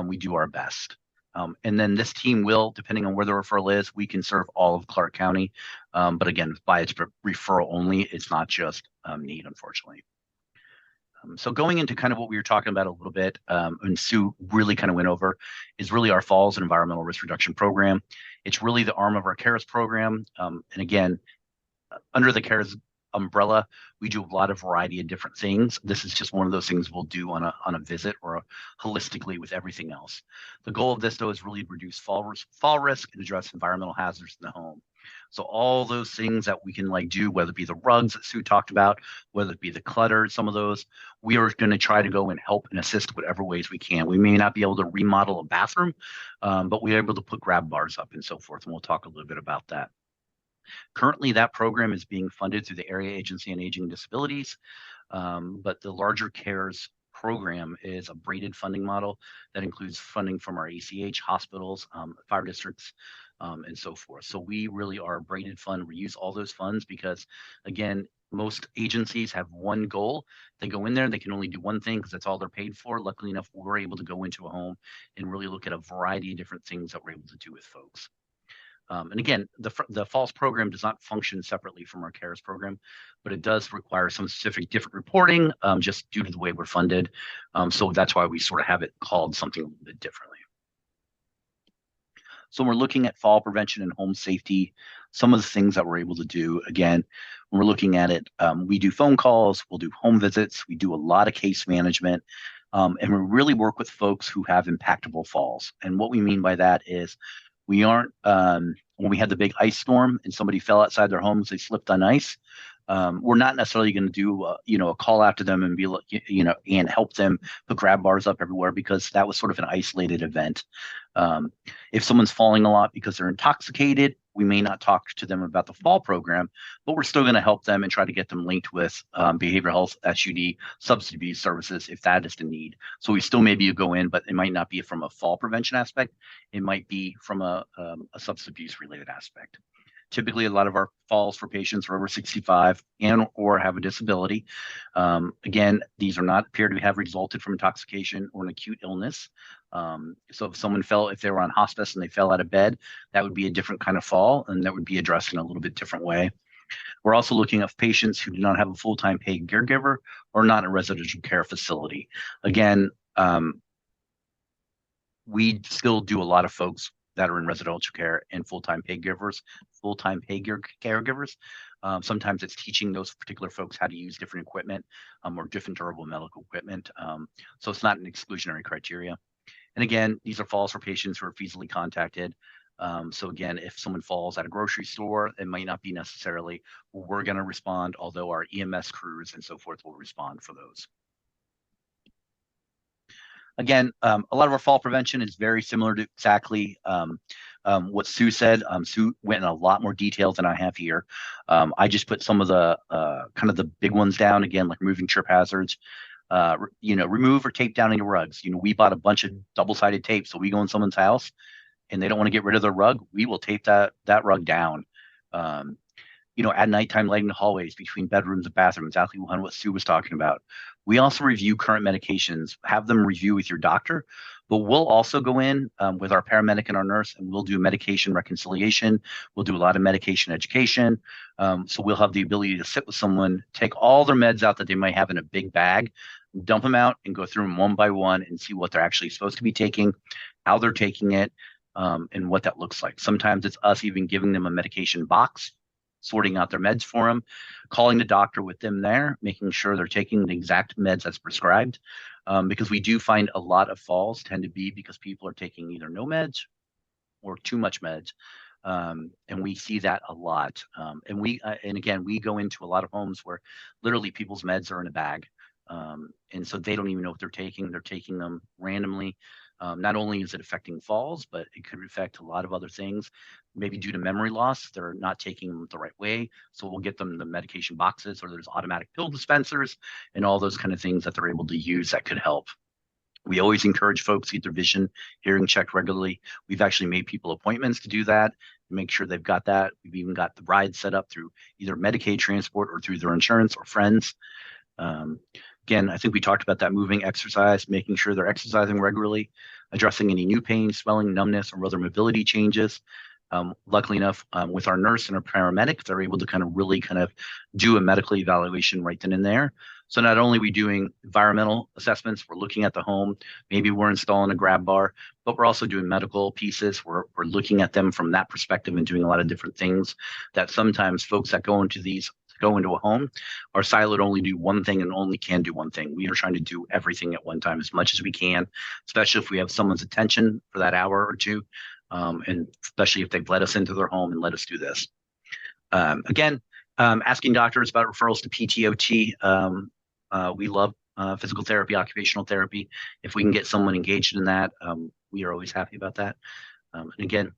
we do our best. And then this team will, depending on where the referral is, we can serve all of Clark County. But again, by its referral only, it's not just need, unfortunately. So going into kind of what we were talking about a little bit, and Sue really kind of went over, is really our Falls and Environmental Risk Reduction Program. It's really the arm of our CARES program. And again, under the CARES umbrella, we do a lot of variety of different things. This is just one of those things we'll do on a visit or holistically with everything else. The goal of this, though, is really to reduce fall risk and address environmental hazards in the home. So all those things that we can do, whether it be the rugs that Sue talked about, whether it be the clutter, some of those, we are going to try to go and help and assist whatever ways we can. We may not be able to remodel a bathroom, but we're able to put grab bars up and so forth, and we'll talk a little bit about that. Currently, that program is being funded through the Area Agency on Aging and Disabilities, but the larger CARES program is a braided funding model that includes funding from our ACH, hospitals, fire districts, and so forth. So we really are a braided fund. We use all those funds because, again, most agencies have one goal. They go in there, they can only do one thing because that's all they're paid for. Luckily enough, we're able to go into a home and really look at a variety of different things that we're able to do with folks. And again, the Falls program does not function separately from our CARES program, but it does require some specific different reporting just due to the way we're funded. So that's why we sort of have it called something a little bit differently. So when we're looking at fall prevention and home safety, some of the things that we're able to do, again, when we're looking at it, we do phone calls, we'll do home visits, we do a lot of case management, and we really work with folks who have impactable falls. And what we mean by that is we aren't, when we had the big ice storm and somebody fell outside their homes, they slipped on ice, we're not necessarily going to do, a call out to them and be, and help them put grab bars up everywhere because that was sort of an isolated event. If someone's falling a lot because they're intoxicated, we may not talk to them about the fall program, but we're still going to help them and try to get them linked with behavioral health, SUD, substance abuse services if that is the need. So we still maybe go in, but it might not be from a fall prevention aspect. It might be from a substance abuse related aspect. Typically, a lot of our falls for patients are over 65 and or have a disability. Again, these are not appear to have resulted from intoxication or an acute illness. So if someone fell, if they were on hospice and they fell out of bed, that would be a different kind of fall, and that would be addressed in a little bit different way. We're also looking at patients who do not have a full-time paid caregiver or not a residential care facility. Again, we still do a lot of folks that are in residential care and full-time paid caregivers. Sometimes it's teaching those particular folks how to use different equipment or different durable medical equipment. So it's not an exclusionary criteria. And again, these are falls for patients who are feasibly contacted. So again, if someone falls at a grocery store, it might not be necessarily we're going to respond, although our EMS crews and so forth will respond for those. Again, a lot of our fall prevention is very similar to exactly what Sue said. Sue went in a lot more detail than I have here. I just put some of the kind of the big ones down, again, like removing trip hazards, remove or tape down any rugs. We bought a bunch of double-sided tape, so we go in someone's house and they don't want to get rid of their rug, we will tape that rug down. At nighttime lighting the hallways between bedrooms and bathrooms, exactly what Sue was talking about. We also review current medications, have them review with your doctor, but we'll also go in with our paramedic and our nurse, and we'll do medication reconciliation. We'll do a lot of medication education. So we'll have the ability to sit with someone, take all their meds out that they might have in a big bag, dump them out and go through them one by one and see what they're actually supposed to be taking, how they're taking it, and what that looks like. Sometimes it's us even giving them a medication box sorting out their meds for them, calling the doctor with them there, making sure they're taking the exact meds as prescribed. Because we do find a lot of falls tend to be because people are taking either no meds or too much meds. And we see that a lot. And again, we go into a lot of homes where literally people's meds are in a bag. And so they don't even know what they're taking. They're taking them randomly. Not only is it affecting falls, but it could affect a lot of other things. Maybe due to memory loss, they're not taking them the right way. So we'll get them the medication boxes, or there's automatic pill dispensers and all those kind of things that they're able to use that could help. We always encourage folks to get their vision, hearing checked regularly. We've actually made people appointments to do that, make sure they've got that. We've even got the ride set up through either Medicaid transport or through their insurance or friends. Again, I think we talked about that moving, exercise, making sure they're exercising regularly, addressing any new pain, swelling, numbness, or other mobility changes. Luckily enough, with our nurse and our paramedic, they're able to kind of do a medical evaluation right then and there. So not only are we doing environmental assessments, we're looking at the home, maybe we're installing a grab bar, but we're also doing medical pieces. We're looking at them from that perspective and doing a lot of different things that sometimes folks that go into a home are siloed, only do one thing and only can do one thing. We are trying to do everything at one time as much as we can, especially if we have someone's attention for that hour or two. And especially if they've let us into their home and let us do this. Again, asking doctors about referrals to PTOT. We love physical therapy, occupational therapy. If we can get someone engaged in that, we are always happy about that. And again,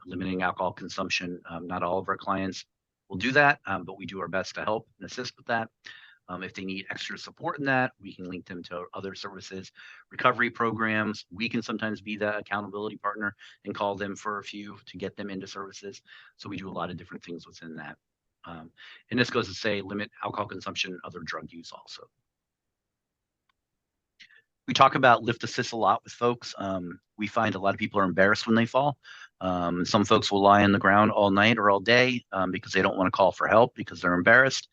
limiting alcohol consumption. Not all of our clients will do that, but we do our best to help and assist with that. If they need extra support in that, we can link them to other services, recovery programs. We can sometimes be the accountability partner and call them for a few to get them into services. So we do a lot of different things within that. And this goes to say limit alcohol consumption and other drug use also. We talk about lift assist a lot with folks. We find a lot of people are embarrassed when they fall. Some folks will lie on the ground all night or all day because they don't want to call for help because they're embarrassed.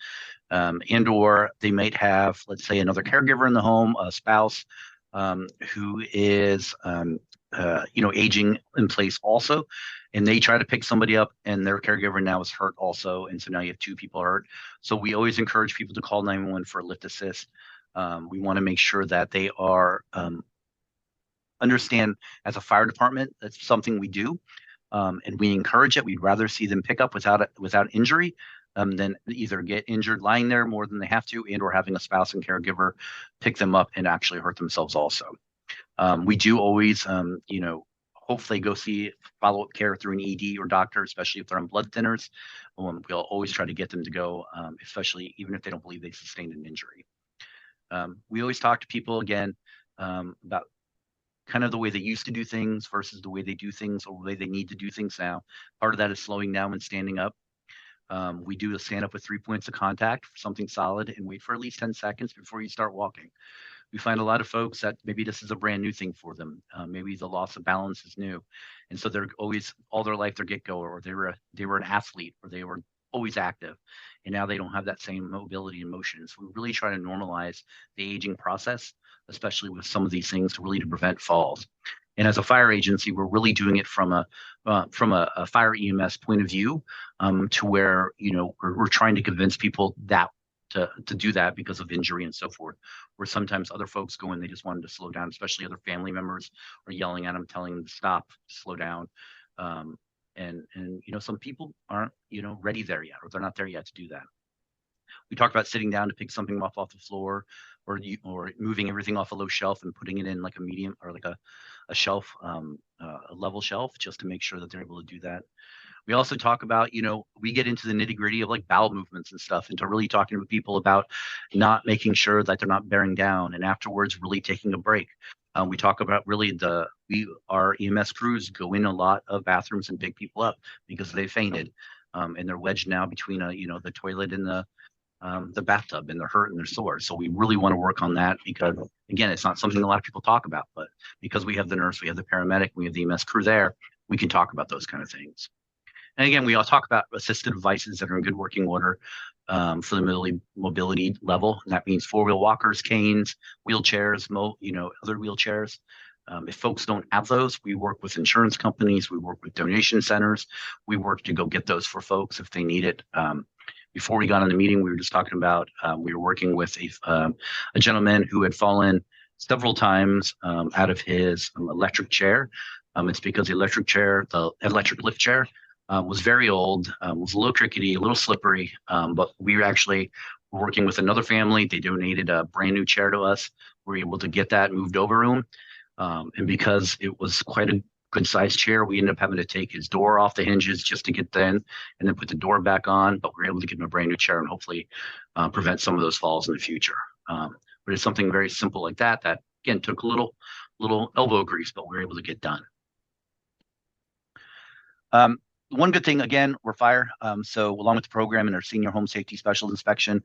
And or they might have, let's say, another caregiver in the home, a spouse who is aging in place also, and they try to pick somebody up and their caregiver now is hurt also, and so now you have two people hurt. So we always encourage people to call 911 for a lift assist. We want to make sure that they are understand as a fire department that's something we do, and we encourage it. We'd rather see them pick up without injury than either get injured lying there more than they have to, and or having a spouse and caregiver pick them up and actually hurt themselves also. We do always, hopefully go see follow-up care through an ED or doctor, especially if they're on blood thinners. We'll always try to get them to go, especially even if they don't believe they sustained an injury. We always talk to people again about kind of the way they used to do things versus the way they do things or the way they need to do things now. Part of that is slowing down and standing up. We do a stand up with 3 points of contact for something solid and wait for at least 10 seconds before you start walking. We find a lot of folks that maybe this is a brand new thing for them. Maybe the loss of balance is new. And so they're always, all their life, they're get-goer, or they were an athlete, or they were always active. And now they don't have that same mobility and motion. So we really try to normalize the aging process, especially with some of these things to prevent falls. And as a fire agency, we're really doing it from a fire EMS point of view, to where, we're trying to convince people that to do that because of injury and so forth, where sometimes other folks go in, they just wanted to slow down, especially other family members are yelling at them, telling them to stop, slow down. And some people aren't, ready there yet, or they're not there yet to do that. We talked about sitting down to pick something off the floor, or moving everything off a low shelf and putting it in like a medium or like a shelf, a level shelf, just to make sure that they're able to do that. We also talk about, we get into the nitty gritty of like bowel movements and stuff, and to really talking to people about not making sure that they're not bearing down, and afterwards really taking a break. We talk about really our EMS crews go in a lot of bathrooms and pick people up because they fainted, and they're wedged now between the toilet and the bathtub, and they're hurt and they're sore. So we really want to work on that because, again, it's not something a lot of people talk about, but because we have the nurse, we have the paramedic, we have the EMS crew there, we can talk about those kind of things. And again, we all talk about assisted devices that are in good working order for the mobility level. And that means four-wheel walkers, canes, wheelchairs, other wheelchairs. If folks don't have those, we work with insurance companies, we work with donation centers, we work to go get those for folks if they need it. Before we got on the meeting, we were just talking about we were working with a gentleman who had fallen several times out of his electric chair. It's because the electric lift chair, was very old, was a little crickety, a little slippery, but we were actually working with another family. They donated a brand new chair to us. We were able to get that moved over to him. And because it was quite a good sized chair, we ended up having to take his door off the hinges just to get then, and then put the door back on. But we were able to get him a brand new chair and hopefully prevent some of those falls in the future. But it's something very simple like that, that again took a little elbow grease, but we were able to get done. One good thing, again, we're fire. So along with the program and our senior home safety special inspection,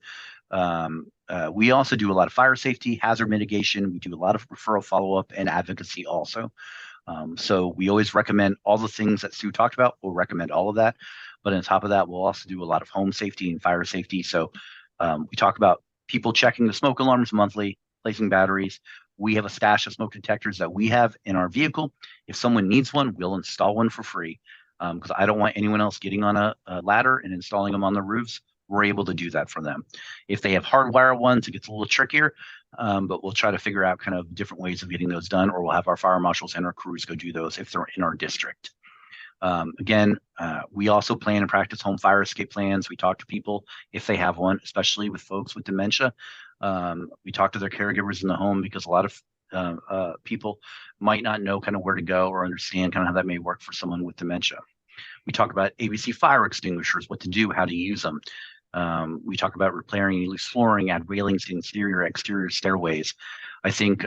we also do a lot of fire safety, hazard mitigation. We do a lot of referral follow-up and advocacy also. So we always recommend all the things that Sue talked about. We'll recommend all of that. But on top of that, we'll also do a lot of home safety and fire safety. So we talk about people checking the smoke alarms monthly, placing batteries. We have a stash of smoke detectors that we have in our vehicle. If someone needs one, we'll install one for free. Because I don't want anyone else getting on a ladder and installing them on the roofs. We're able to do that for them. If they have hardwire ones, it gets a little trickier, but we'll try to figure out kind of different ways of getting those done, or we'll have our fire marshals and our crews go do those if they're in our district. Again, we also plan and practice home fire escape plans. We talk to people if they have one, especially with folks with dementia. We talk to their caregivers in the home because a lot of people might not know kind of where to go or understand kind of how that may work for someone with dementia. We talk about ABC fire extinguishers, what to do, how to use them. We talk about repairing loose flooring, add railings to interior, exterior stairways. I think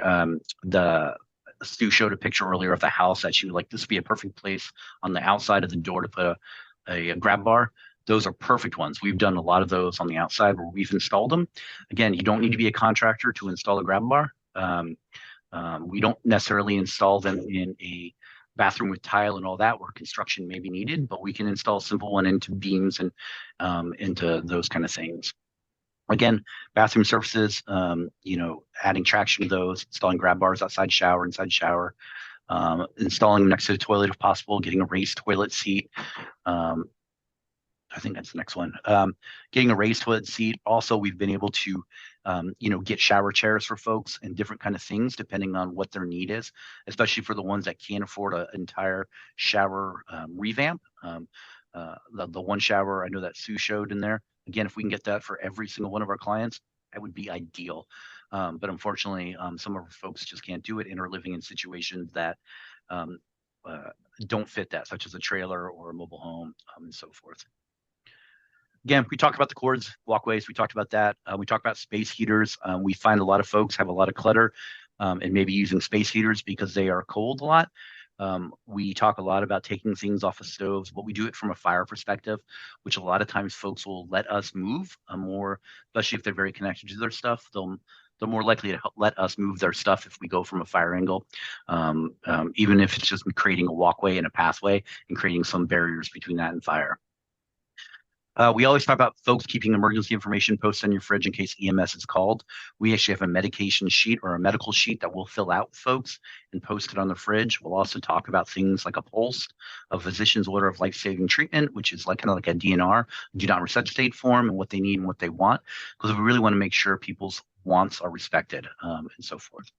Stu showed a picture earlier of the house that she would like this to be a perfect place on the outside of the door to put a grab bar. Those are perfect ones. We've done a lot of those on the outside where we've installed them. Again, you don't need to be a contractor to install a grab bar. We don't necessarily install them in a bathroom with tile and all that where construction may be needed, but we can install a simple one into beams and into those kind of things. Again, bathroom surfaces, adding traction to those, installing grab bars inside shower, installing next to the toilet if possible, getting a raised toilet seat. I think that's the next one. Getting a raised toilet seat. Also, we've been able to, get shower chairs for folks and different kind of things depending on what their need is, especially for the ones that can't afford an entire shower revamp. The one shower I know that Sue showed in there. Again, if we can get that for every single one of our clients, that would be ideal. But unfortunately, some of our folks just can't do it and are living in situations that don't fit that, such as a trailer or a mobile home and so forth. Again, we talked about the cords, walkways. We talked about that. We talked about space heaters. We find a lot of folks have a lot of clutter and maybe using space heaters because they are cold a lot. We talk a lot about taking things off of stoves, but we do it from a fire perspective, which a lot of times folks will let us move more, especially if they're very connected to their stuff. They're more likely to let us move their stuff if we go from a fire angle, even if it's just creating a walkway and a pathway and creating some barriers between that and fire. We always talk about folks keeping emergency information posted on your fridge in case EMS is called. We actually have a medication sheet or a medical sheet that we'll fill out with folks and post it on the fridge. We'll also talk about things like a POLST, a physician's order of life-saving treatment, which is like kind of like a DNR, do not resuscitate form, and what they need and what they want, because we really want to make sure people's wants are respected and so forth.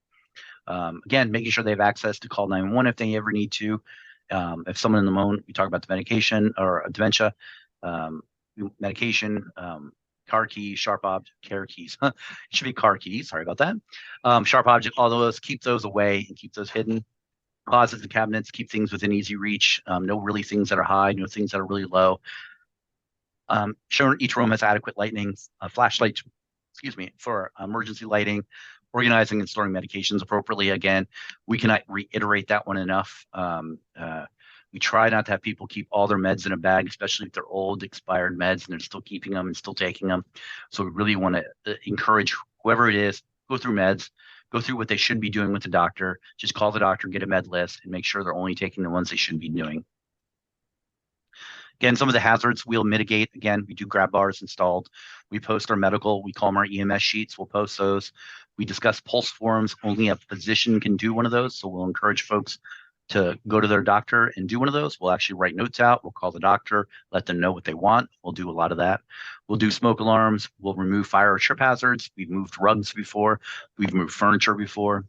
Again, making sure they have access to call 911 if they ever need to. If someone in the moment, we talk about the medication or dementia, medication, car keys, sharp object, care keys. It should be car keys. Sorry about that. Sharp object, all those, keep those away and keep those hidden. Closets and cabinets, keep things within easy reach. No really things that are high, no things that are really low. Sure, each room has adequate lighting, flashlight, for emergency lighting. Organizing and storing medications appropriately. Again, we cannot reiterate that one enough. We try not to have people keep all their meds in a bag, especially if they're old, expired meds, and they're still keeping them and still taking them. So we really want to encourage whoever it is, go through meds, go through what they should be doing with the doctor. Just call the doctor, get a med list, and make sure they're only taking the ones they should be doing. Again, some of the hazards we'll mitigate. Again, we do grab bars installed. We post our medical, we call them our EMS sheets. We'll post those. We discuss pulse forms. Only a physician can do one of those. So we'll encourage folks to go to their doctor and do one of those. We'll actually write notes out. We'll call the doctor, let them know what they want. We'll do a lot of that. We'll do smoke alarms. We'll remove fire or trip hazards. We've moved rugs before. We've moved furniture before.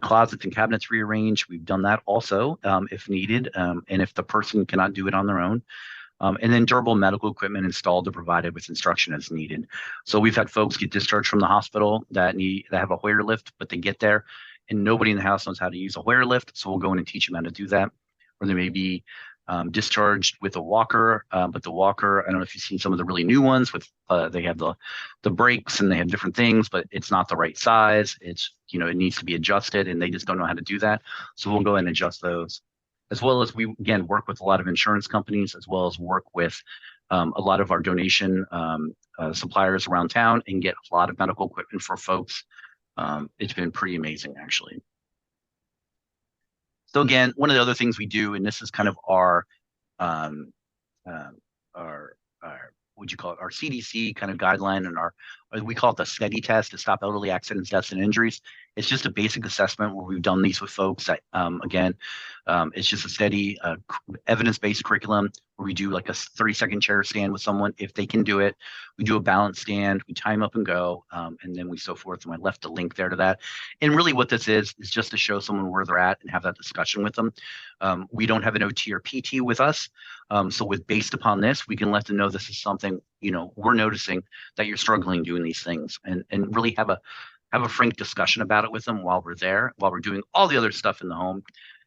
Closets and cabinets rearranged. We've done that also if needed, and if the person cannot do it on their own. And then durable medical equipment installed or provided with instruction as needed. So we've had folks get discharged from the hospital that have a Hoyer lift, but they get there and nobody in the house knows how to use a Hoyer lift. So we'll go in and teach them how to do that. Or they may be discharged with a walker, but the walker, I don't know if you've seen some of the really new ones with they have the brakes and they have different things, but it's not the right size. It's, it needs to be adjusted and they just don't know how to do that. So we'll go in and adjust those. As well as we, again, work with a lot of insurance companies, as well as work with a lot of our donation suppliers around town and get a lot of medical equipment for folks. It's been pretty amazing, actually. So again, one of the other things we do, and this is kind of our what'd you call it, our CDC kind of guideline, and we call it the SNEDI test to stop elderly accidents, deaths, and injuries. It's just a basic assessment where we've done these with folks that, again, it's just a steady evidence-based curriculum where we do like a 30-second chair stand with someone if they can do it. We do a balance stand, we time up and go, and then we so forth. And I left a link there to that. And really what this is just to show someone where they're at and have that discussion with them. We don't have an OT or PT with us. So based upon this, we can let them know this is something, we're noticing that you're struggling doing these things, and really have a frank discussion about it with them while we're there, while we're doing all the other stuff in the home,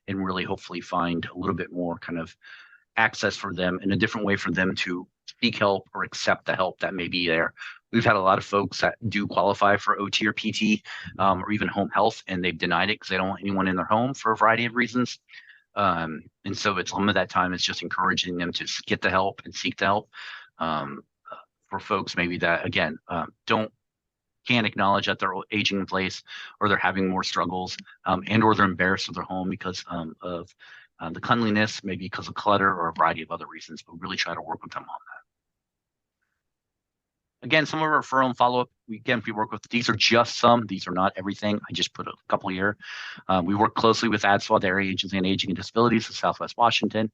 and really hopefully find a little bit more kind of access for them and a different way for them to seek help or accept the help that may be there. We've had a lot of folks that do qualify for OT or PT or even home health, and they've denied it because they don't want anyone in their home for a variety of reasons. And so it's some of that time is just encouraging them to get the help and seek the help for folks maybe that, again, can't acknowledge that they're aging in place or they're having more struggles and or they're embarrassed of their home because of the cleanliness, maybe because of clutter or a variety of other reasons, but really try to work with them on that. Again, some of our referral and follow-up, we work with, these are just some, these are not everything. I just put a couple here. We work closely with ADSWA, the Area Agency on Aging and Disabilities of Southwest Washington,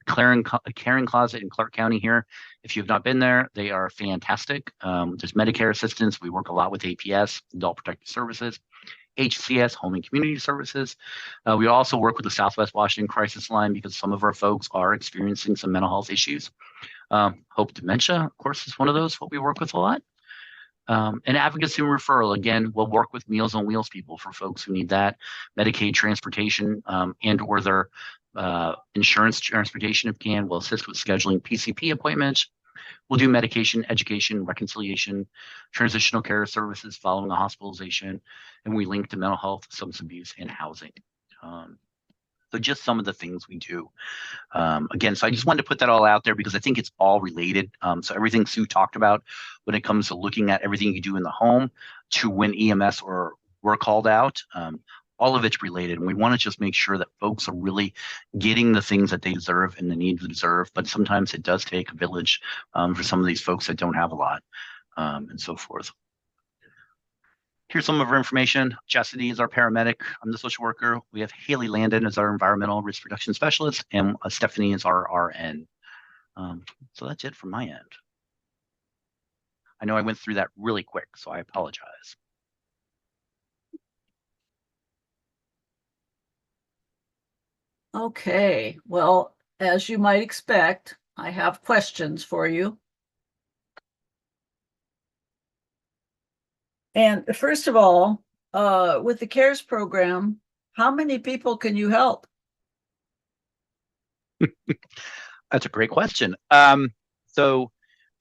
Caring Closet in Clark County here. If you've not been there, they are fantastic. There's Medicare assistance. We work a lot with APS, Adult Protective Services, HCS, Home and Community Services. We also work with the Southwest Washington Crisis Line because some of our folks are experiencing some mental health issues. Hope Dementia, of course, is one of those, what we work with a lot. And advocacy and referral, again, we'll work with Meals on Wheels people for folks who need that, Medicaid transportation, and or their insurance transportation if can. We'll assist with scheduling PCP appointments. We'll do medication, education, reconciliation, transitional care services following a hospitalization, and we link to mental health, substance abuse, and housing. So just some of the things we do. Again, so I just wanted to put that all out there because I think it's all related. So everything Sue talked about when it comes to looking at everything you do in the home to when EMS or we're called out, all of it's related. And we want to just make sure that folks are really getting the things that they deserve and the needs they deserve. But sometimes it does take a village for some of these folks that don't have a lot and so forth. Here's some of our information. Chastity is our paramedic. I'm the social worker. We have Haley Landon as our environmental risk reduction specialist, and Stephanie is our RN. So that's it from my end. I know I went through that really quick, so I apologize. Okay, well, as you might expect, I have questions for you. And first of all, with the CARES program, how many people can you help? That's a great question. So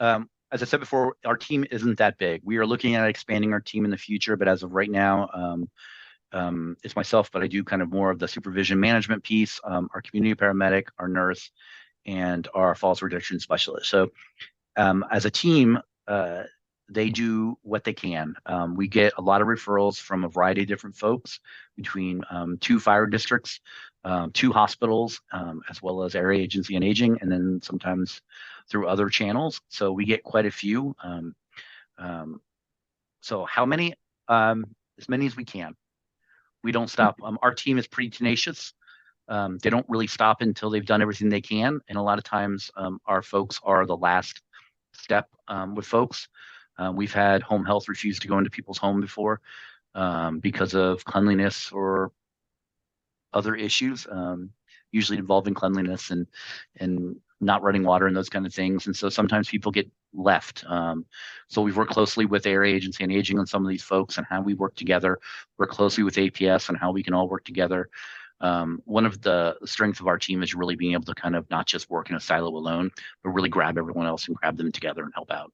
as I said before, our team isn't that big. We are looking at expanding our team in the future, but as of right now, it's myself, but I do kind of more of the supervision management piece, our community paramedic, our nurse, and our falls reduction specialist. So as a team, they do what they can. We get a lot of referrals from a variety of different folks between 2 fire districts, 2 hospitals, as well as area agency on aging, and then sometimes through other channels. So we get quite a few. So how many? As many as we can. We don't stop. Our team is pretty tenacious. They don't really stop until they've done everything they can. And a lot of times our folks are the last step with folks. We've had home health refuse to go into people's home before because of cleanliness or other issues, usually involving cleanliness and not running water and those kind of things. And so sometimes people get left. So we've worked closely with area agency on aging on some of these folks and how we work together. Work closely with APS and how we can all work together. One of the strengths of our team is really being able to kind of not just work in a silo alone, but really grab everyone else and grab them together and help out.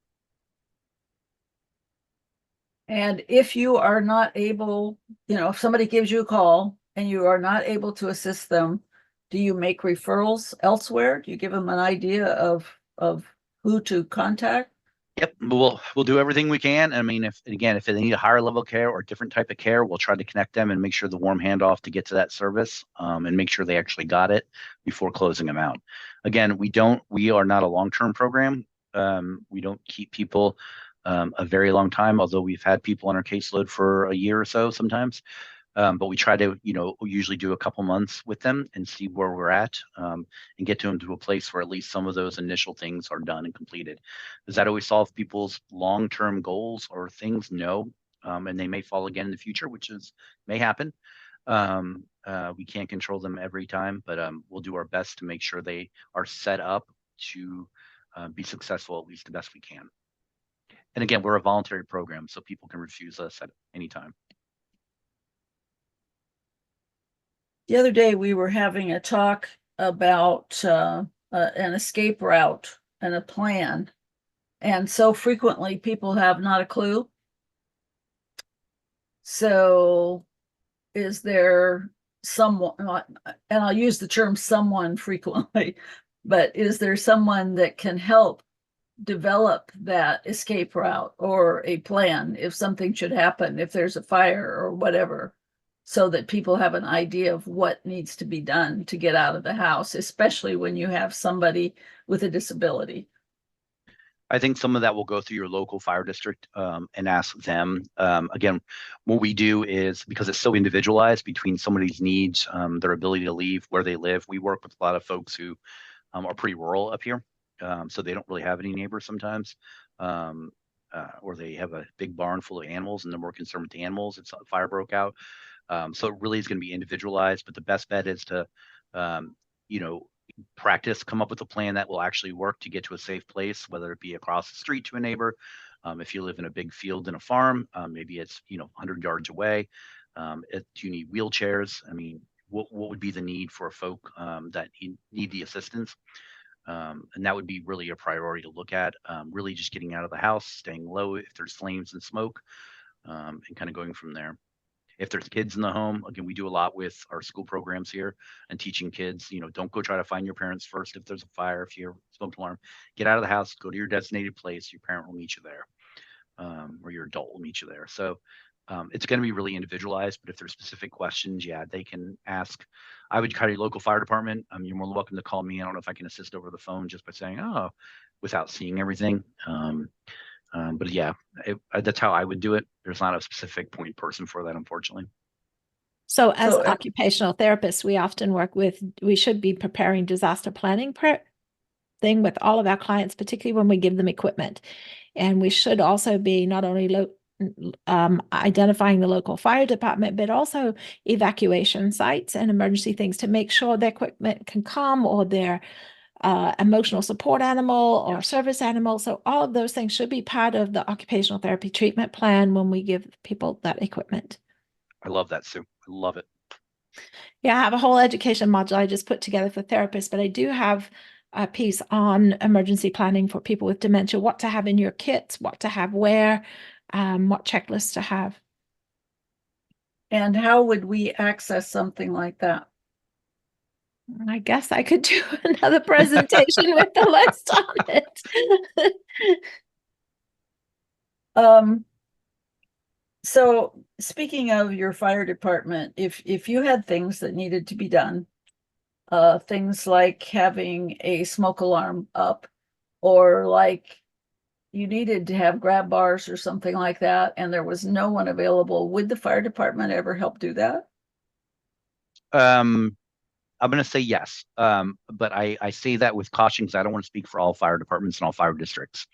And if you are not able, if somebody gives you a call and you are not able to assist them, do you make referrals elsewhere? Do you give them an idea of who to contact? Yep, we'll do everything we can. I mean, if they need a higher level care or a different type of care, we'll try to connect them and make sure the warm handoff to get to that service, and make sure they actually got it before closing them out. Again, we are not a long-term program. We don't keep people a very long time, although we've had people on our caseload for a year or so sometimes. But we try to, usually do a couple months with them and see where we're at, and get them to a place where at least some of those initial things are done and completed. Does that always solve people's long-term goals or things? No. And they may fall again in the future, may happen. We can't control them every time, but we'll do our best to make sure they are set up to be successful at least the best we can. And again, we're a voluntary program, so people can refuse us at any time. The other day we were having a talk about an escape route and a plan. And so frequently people have not a clue. So is there someone, and I'll use the term someone frequently, but is there someone that can help develop that escape route or a plan if something should happen, if there's a fire or whatever, so that people have an idea of what needs to be done to get out of the house, especially when you have somebody with a disability? I think some of that will go through your local fire district, and ask them. Again, what we do is, because it's so individualized between somebody's needs, their ability to leave, where they live. We work with a lot of folks who are pretty rural up here, so they don't really have any neighbors sometimes, or they have a big barn full of animals and they're more concerned with the animals. It's a fire broke out. So it really is going to be individualized, but the best bet is to, practice, come up with a plan that will actually work to get to a safe place, whether it be across the street to a neighbor. If you live in a big field in a farm, maybe it's, 100 yards away. Do you need wheelchairs? I mean, what would be the need for folk that need the assistance? And that would be really a priority to look at, really just getting out of the house, staying low if there's flames and smoke, and kind of going from there. If there's kids in the home, again, we do a lot with our school programs here and teaching kids, don't go try to find your parents first. If there's a fire, if you're smoke alarm, get out of the house, go to your designated place. Your parent will meet you there, or your adult will meet you there. So it's going to be really individualized, but if there's specific questions, they can ask. I would call your local fire department. You're more than welcome to call me. I don't know if I can assist over the phone just by saying, without seeing everything. But that's how I would do it. There's not a specific point person for that, unfortunately. So as occupational therapists, we should be preparing disaster planning thing with all of our clients, particularly when we give them equipment. And we should also be not only identifying the local fire department, but also evacuation sites and emergency things to make sure their equipment can come, or their emotional support animal or service animal. So all of those things should be part of the occupational therapy treatment plan when we give people that equipment. I love that, Sue. I love it. Yeah, I have a whole education module I just put together for therapists, but I do have a piece on emergency planning for people with dementia, what to have in your kits, what to have where, what checklists to have. And how would we access something like that? I guess I could do another presentation with the list on it. Um, so speaking of your fire department, if you had things that needed to be done, things like having a smoke alarm up, or like you needed to have grab bars or something like that, and there was no one available, would the fire department ever help do that? Um, I'm going to say yes, but I say that with caution because I don't want to speak for all fire departments and all fire districts.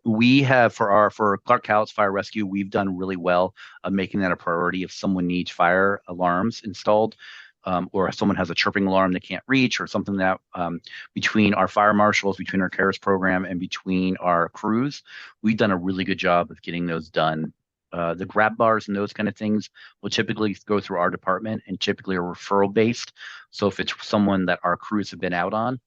We have for Clark Cowlitz Fire Rescue, we've done really well of making that a priority if someone needs fire alarms installed, or if someone has a chirping alarm they can't reach, or something that between our fire marshals, between our CARES program, and between our crews, we've done a really good job of getting those done. The grab bars and those kind of things will typically go through our department and typically are referral based. So if it's someone that our crews have been out on,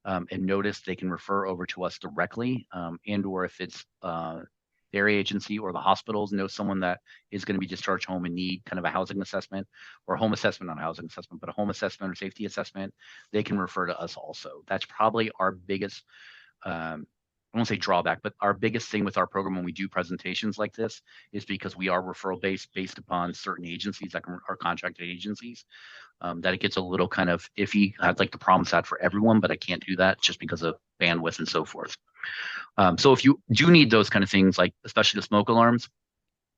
and notice, they can refer over to us directly, and or if it's the area agency or the hospitals know someone that is going to be discharged home and need kind of a housing assessment, or a home assessment, not a housing assessment, but a home assessment or safety assessment, they can refer to us also. That's probably our biggest, I won't say drawback, but our biggest thing with our program when we do presentations like this is because we are referral based upon certain agencies that are contracted agencies, that it gets a little kind of iffy. I'd like to promise that for everyone, but I can't do that just because of bandwidth and so forth. So if you do need those kind of things, like especially the smoke alarms,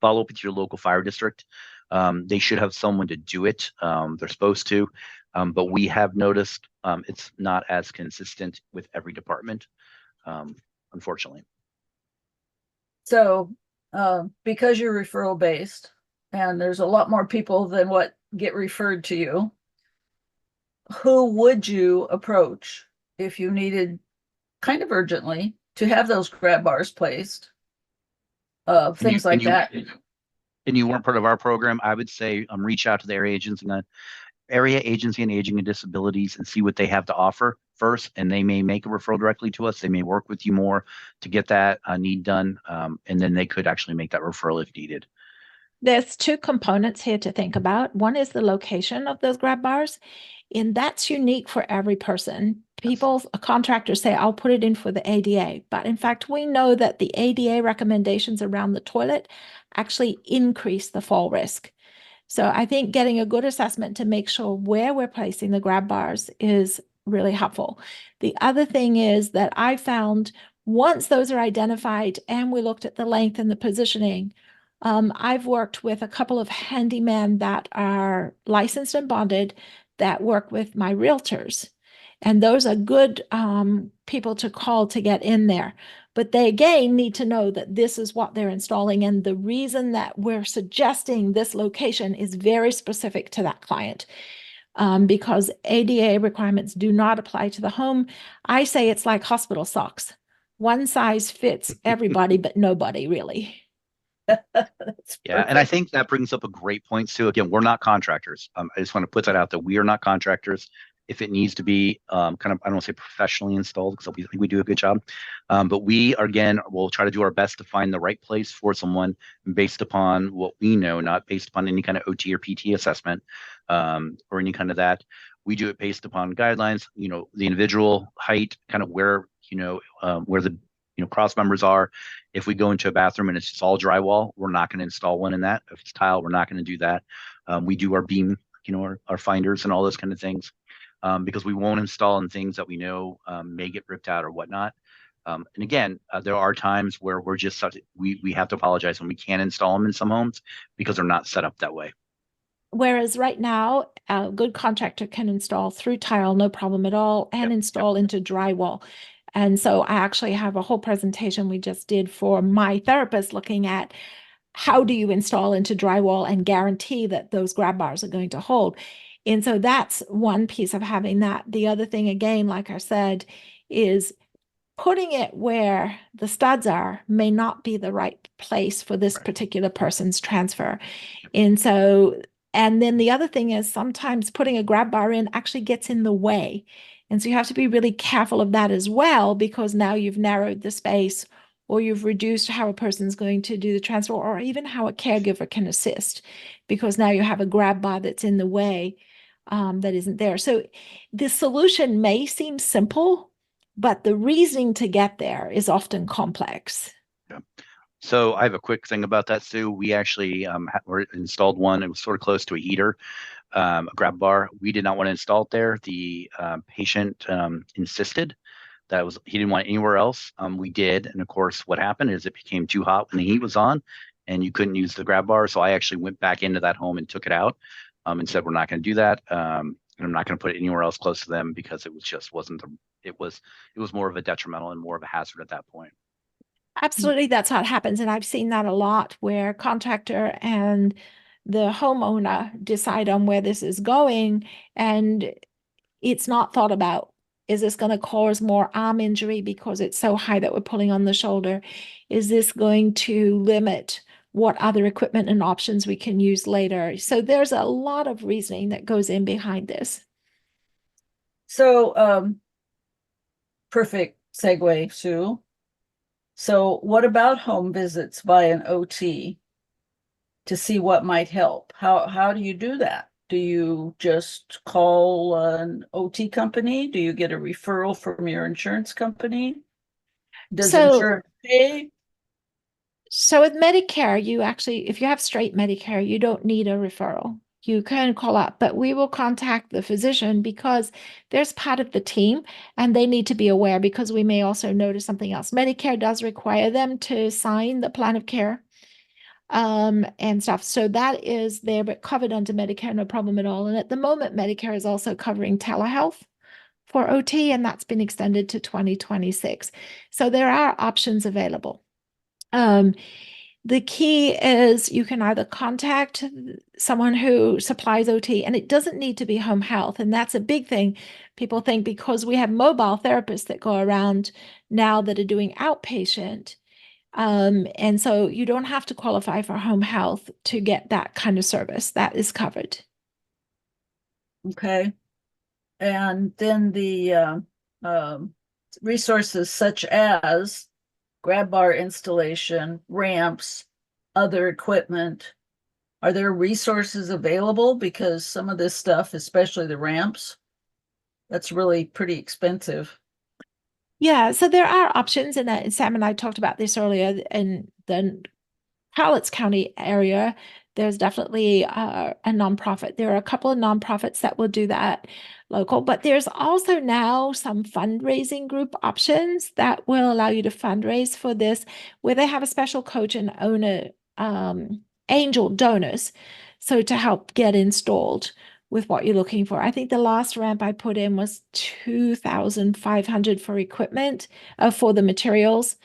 follow up with your local fire district. They should have someone to do it. They're supposed to, but we have noticed it's not as consistent with every department, unfortunately. So, because you're referral based and there's a lot more people than what get referred to you, who would you approach if you needed kind of urgently to have those grab bars placed? Things like that. And you weren't part of our program, I would say reach out to the area agency on aging and disabilities and see what they have to offer first, and they may make a referral directly to us. They may work with you more to get that need done, and then they could actually make that referral if needed. There's two components here to think about. One is the location of those grab bars, and that's unique for every person. Contractors say, I'll put it in for the ADA, but in fact, we know that the ADA recommendations around the toilet actually increase the fall risk. So I think getting a good assessment to make sure where we're placing the grab bars is really helpful. The other thing is that I found once those are identified and we looked at the length and the positioning, I've worked with a couple of handymen that are licensed and bonded that work with my realtors. And those are good people to call to get in there. But they, again, need to know that this is what they're installing. And the reason that we're suggesting this location is very specific to that client, because ADA requirements do not apply to the home. I say it's like hospital socks. One size fits everybody, but nobody really. Yeah, and I think that brings up a great point, Sue. Again, we're not contractors. I just want to put that out that we are not contractors. If it needs to be kind of, I don't want to say professionally installed, because we think we do a good job. But we, again, will try to do our best to find the right place for someone based upon what we know, not based upon any kind of OT or PT assessment, or any kind of that. We do it based upon guidelines, the individual height, kind of where, where the cross members are. If we go into a bathroom and it's just all drywall, we're not going to install one in that. If it's tile, we're not going to do that. We do our beam, our finders and all those kind of things, because we won't install in things that we know may get ripped out or whatnot. And again, there are times where we're just we have to apologize when we can't install them in some homes because they're not set up that way. Whereas right now, a good contractor can install through tile, no problem at all, and install into drywall. And so I actually have a whole presentation we just did for my therapist looking at how do you install into drywall and guarantee that those grab bars are going to hold. And so that's one piece of having that. The other thing, again, like I said, is putting it where the studs are may not be the right place for this particular person's transfer. And so, and then the other thing is sometimes putting a grab bar in actually gets in the way. And so you have to be really careful of that as well, because now you've narrowed the space, or you've reduced how a person's going to do the transfer, or even how a caregiver can assist, because now you have a grab bar that's in the way, that isn't there. So the solution may seem simple, but the reasoning to get there is often complex. Yeah. So I have a quick thing about that, Sue. We actually installed one. It was sort of close to a heater, a grab bar. We did not want to install it there. The patient insisted that he didn't want it anywhere else. We did, and of course, what happened is it became too hot when the heat was on, and you couldn't use the grab bar. So I actually went back into that home and took it out, and said we're not going to do that. And I'm not going to put it anywhere else close to them because it was just wasn't the. It was more of a detrimental and more of a hazard at that point. Absolutely, that's how it happens. And I've seen that a lot where contractor and the homeowner decide on where this is going, and it's not thought about. Is this going to cause more arm injury because it's so high that we're pulling on the shoulder? Is this going to limit what other equipment and options we can use later? So there's a lot of reasoning that goes in behind this. So, perfect segue, Sue. So what about home visits by an OT to see what might help? How do you do that? Do you just call an OT company? Do you get a referral from your insurance company? Does insurance pay? So with Medicare, you actually, if you have straight Medicare, you don't need a referral. You can call up, but we will contact the physician because there's part of the team and they need to be aware because we may also notice something else. Medicare does require them to sign the plan of care and stuff. So that is there, but covered under Medicare, no problem at all. And at the moment, Medicare is also covering telehealth for OT, and that's been extended to 2026. So there are options available. The key is you can either contact someone who supplies OT, and it doesn't need to be home health. And that's a big thing. People think because we have mobile therapists that go around now that are doing outpatient. And so you don't have to qualify for home health to get that kind of service. That is covered. Okay. And then the resources such as grab bar installation, ramps, other equipment. Are there resources available? Because some of this stuff, especially the ramps, that's really pretty expensive. Yeah, so there are options, and Sam and I talked about this earlier in the Cowlitz County area. There's definitely a nonprofit. There are a couple of nonprofits that will do that local, but there's also now some fundraising group options that will allow you to fundraise for this, where they have a special coach and owner, angel donors, so to help get installed with what you're looking for. I think the last ramp I put in was $2,500 for equipment, for the materials.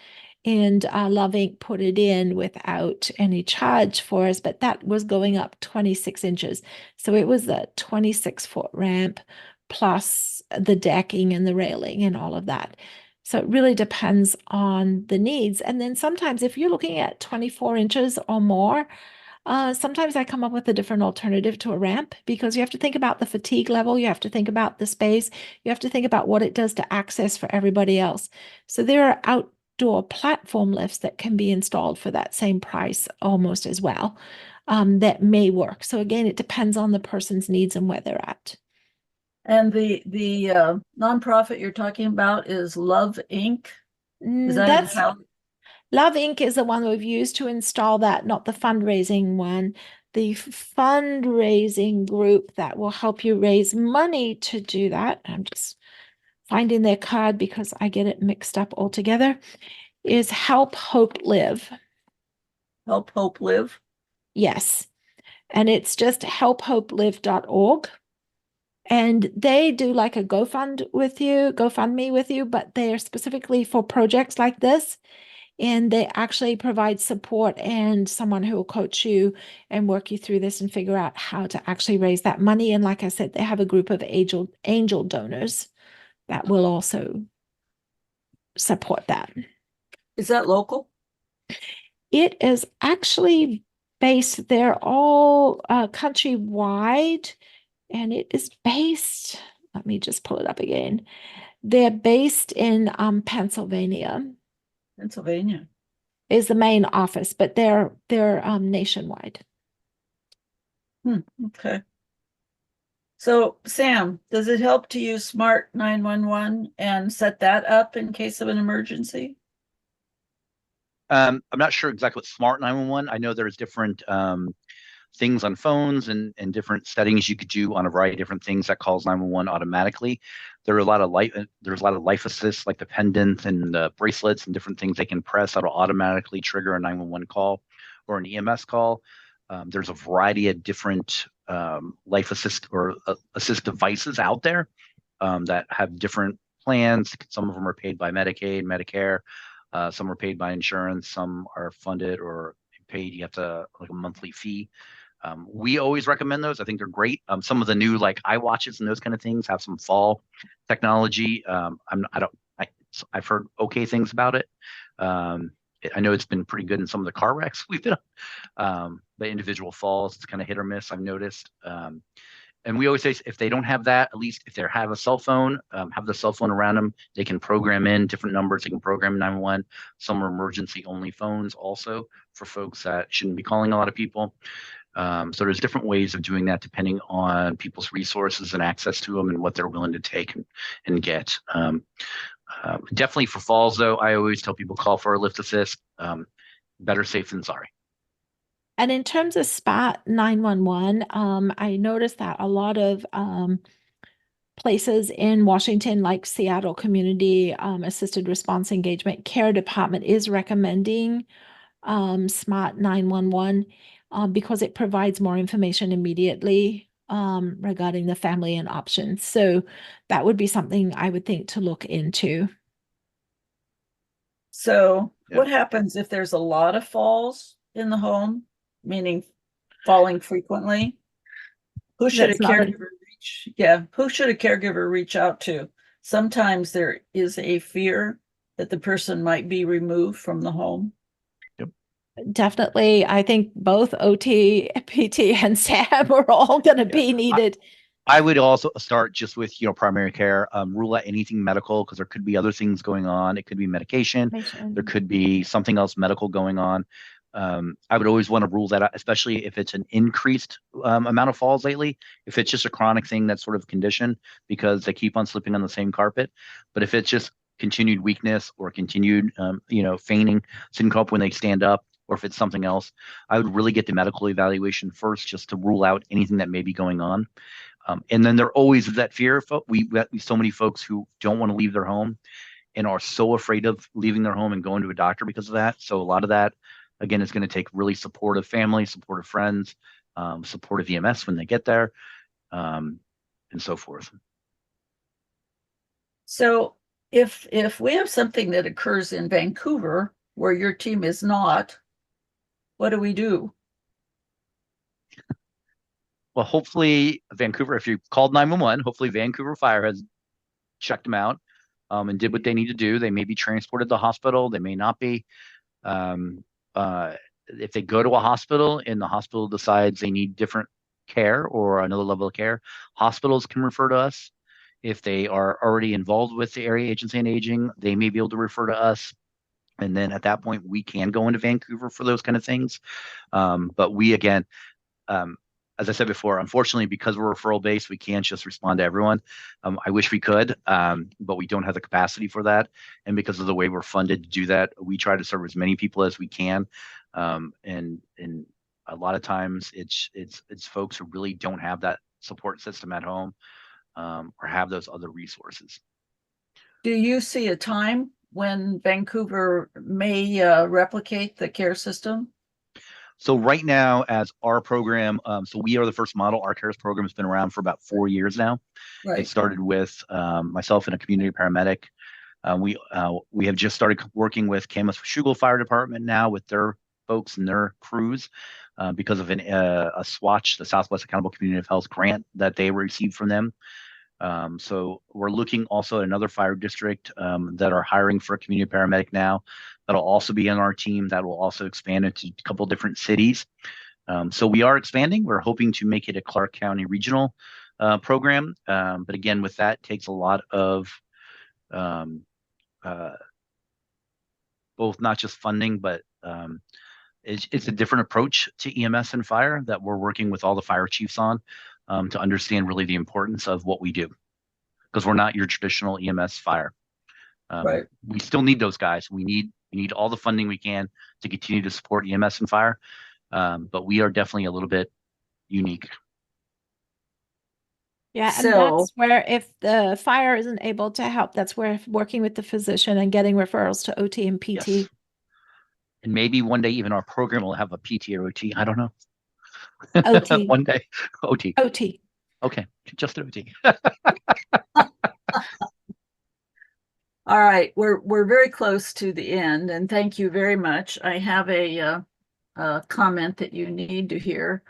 And Love Inc. put it in without any charge for us, but that was going up 26 inches. So it was a 26-foot ramp plus the decking and the railing and all of that. So it really depends on the needs. And then sometimes if you're looking at 24 inches or more, sometimes I come up with a different alternative to a ramp because you have to think about the fatigue level. You have to think about the space. You have to think about what it does to access for everybody else. So there are outdoor platform lifts that can be installed for that same price almost as well, that may work. So again, it depends on the person's needs and where they're at. And the nonprofit you're talking about is Love Inc. Is that That's how? Love Inc. is the one we've used to install that, not the fundraising one. The fundraising group that will help you raise money to do that, I'm just finding their card because I get it mixed up altogether, is Help Hope Live. Help Hope Live? Yes. And it's just helphopelive.org. And they do like a GoFundMe with you, but they are specifically for projects like this. And they actually provide support and someone who will coach you and work you through this and figure out how to actually raise that money. And like I said, they have a group of angel donors that will also support that. Is that local? It is actually based, they're all countrywide, and it is based, let me just pull it up again. They're based in Pennsylvania. Pennsylvania Is the main office, but they're nationwide. Okay. So Sam, does it help to use Smart 911 and set that up in case of an emergency? I'm not sure exactly what smart 911. I know there's different things on phones and different settings you could do on a variety of different things that calls 911 automatically. There's a lot of life assists like the pendant and the bracelets and different things they can press that'll automatically trigger a 911 call or an EMS call. There's a variety of different life assist or assist devices out there that have different plans. Some of them are paid by Medicaid, Medicare. Some are paid by insurance. Some are funded or paid. You have to like a monthly fee. We always recommend those. I think they're great. Some of the new like iWatches and those kind of things have some fall technology. I've heard okay things about it. I know it's been pretty good in some of the car wrecks we've been on. The individual falls, it's kind of hit or miss, I've noticed. And we always say if they don't have that, at least if they have a cell phone, have the cell phone around them, they can program in different numbers. They can program 911. Some are emergency only phones also for folks that shouldn't be calling a lot of people. So there's different ways of doing that depending on people's resources and access to them and what they're willing to take and get. Definitely for falls, though, I always tell people call for a lift assist. Better safe than sorry. And in terms of SPAT 911, I noticed that a lot of places in Washington, like Seattle Community Assisted Response Engagement Care Department, is recommending SMART 911 because it provides more information immediately regarding the family and options. So that would be something I would think to look into. So Yeah. what happens if there's a lot of falls in the home, meaning falling frequently? Who should a That's not a- caregiver reach? Yeah, who should a caregiver reach out to? Sometimes there is a fear that the person might be removed from the home. Definitely. I think both OT, PT, and SAM are all going to be needed. I would also start just with, primary care, rule out anything medical because there could be other things going on. It could be medication. There could be something else medical going on. I would always want to rule that out, especially if it's an increased amount of falls lately. If it's just a chronic thing that's sort of condition because they keep on slipping on the same carpet. But if it's just continued weakness or continued, feigning, sitting up when they stand up, or if it's something else, I would really get the medical evaluation first just to rule out anything that may be going on. And then there always is that fear. We so many folks who don't want to leave their home and are so afraid of leaving their home and going to a doctor because of that. So a lot of that, again, is going to take really supportive family, supportive friends, supportive EMS when they get there, and so forth. So if we have something that occurs in Vancouver where your team is not, what do we do? Well, hopefully Vancouver, if you called 911, hopefully Vancouver Fire has checked them out and did what they need to do. They may be transported to the hospital. They may not be. If they go to a hospital and the hospital decides they need different care or another level of care, hospitals can refer to us. If they are already involved with the Area Agency on Aging, they may be able to refer to us. And then at that point, we can go into Vancouver for those kind of things. But we, again, as I said before, unfortunately, because we're referral based, we can't just respond to everyone. I wish we could, but we don't have the capacity for that. And because of the way we're funded to do that, we try to serve as many people as we can. And a lot of times it's folks who really don't have that support system at home or have those other resources. Do you see a time when Vancouver may replicate the care system? So right now, as our program, so we are the first model. Our CARES program has been around for about 4 years now. Right. It started with myself and a community paramedic. We have just started working with Cowlitz Fire Department now with their folks and their crews because of a SWATCH, the Southwest Accountable Community of Health grant that they received from them. So we're looking also at another fire district that are hiring for a community paramedic now. That'll also be on our team. That will also expand into a couple different cities. So we are expanding. We're hoping to make it a Clark County regional program. But again, with that takes a lot of both not just funding, but it's a different approach to EMS and fire that we're working with all the fire chiefs on to understand really the importance of what we do, because we're not your traditional EMS fire. Right. We still need those guys. We need We need all the funding we can to continue to support EMS and fire. But we are definitely a little bit unique. Yeah, and So, that's where if the fire isn't able to help, that's where working with the physician and getting referrals to OT and PT. Yes. And maybe one day even our program will have a PT or OT. I don't know. OT. One day. OT. OT. Okay. Just OT. all right, we're very close to the end, and thank you very much. I have a comment that you need to hear.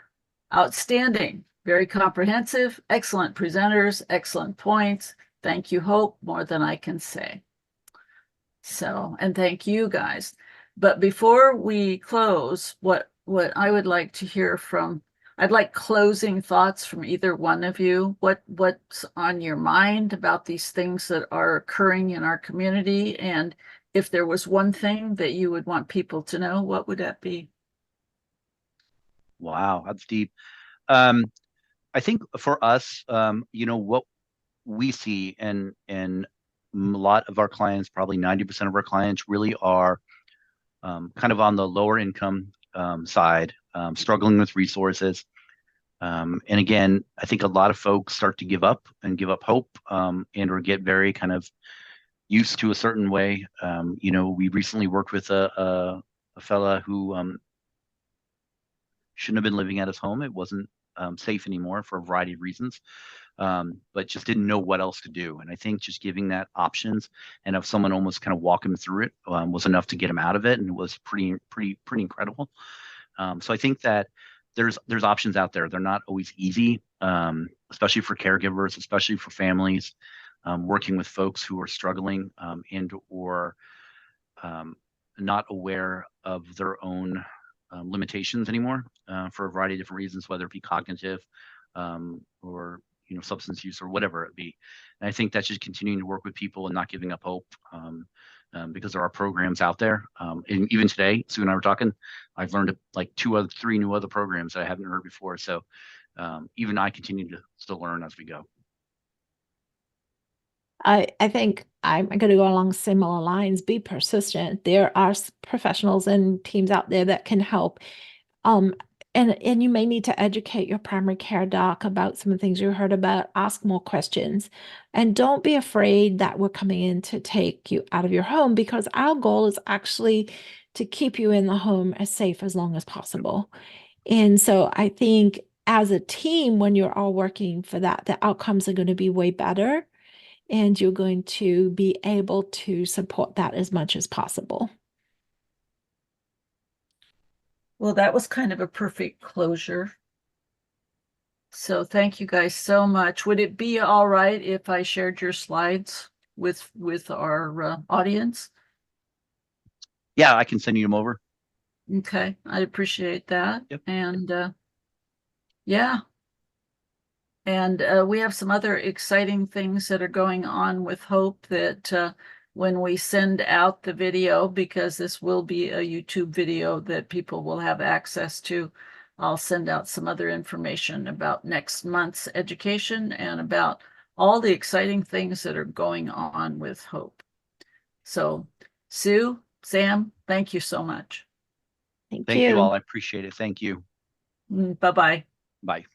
Outstanding, very comprehensive, excellent presenters, excellent points. Thank you, Hope, more than I can say. So, and thank you guys. But before we close, what I would like to hear from, I'd like closing thoughts from either one of you. What's on your mind about these things that are occurring in our community? And if there was one thing that you would want people to know, what would that be? Wow, that's deep. I think for us, what we see and a lot of our clients, probably 90% of our clients really are kind of on the lower income side, struggling with resources. And again, I think a lot of folks start to give up hope, and or get very kind of used to a certain way. We recently worked with a fella who shouldn't have been living at his home. It wasn't safe anymore for a variety of reasons, but just didn't know what else to do. And I think just giving that options and have someone almost kind of walk him through it was enough to get him out of it, and it was pretty incredible. So I think that there's options out there. They're not always easy, especially for caregivers, especially for families, working with folks who are struggling and or not aware of their own limitations anymore for a variety of different reasons, whether it be cognitive or substance use or whatever it be. And I think that's just continuing to work with people and not giving up hope, because there are programs out there. And even today, Sue and I were talking, I've learned like 3 new other programs that I haven't heard before. So even I continue to still learn as we go. I think I'm going to go along similar lines. Be persistent. There are professionals and teams out there that can help. And you may need to educate your primary care doc about some of the things you heard about. Ask more questions. And don't be afraid that we're coming in to take you out of your home, because our goal is actually to keep you in the home as safe as long as possible. And so I think as a team, when you're all working for that, the outcomes are going to be way better. And you're going to be able to support that as much as possible. Well, that was kind of a perfect closure. So thank you guys so much. Would it be all right if I shared your slides with our audience? Yeah, I can send you them over. Okay, I'd appreciate that. Yep. And yeah. And we have some other exciting things that are going on with Hope that when we send out the video, because this will be a YouTube video that people will have access to, I'll send out some other information about next month's education and about all the exciting things that are going on with Hope. So, Sue, Sam, thank you so much. Thank you all. I appreciate it. Thank you. Bye-bye. Bye.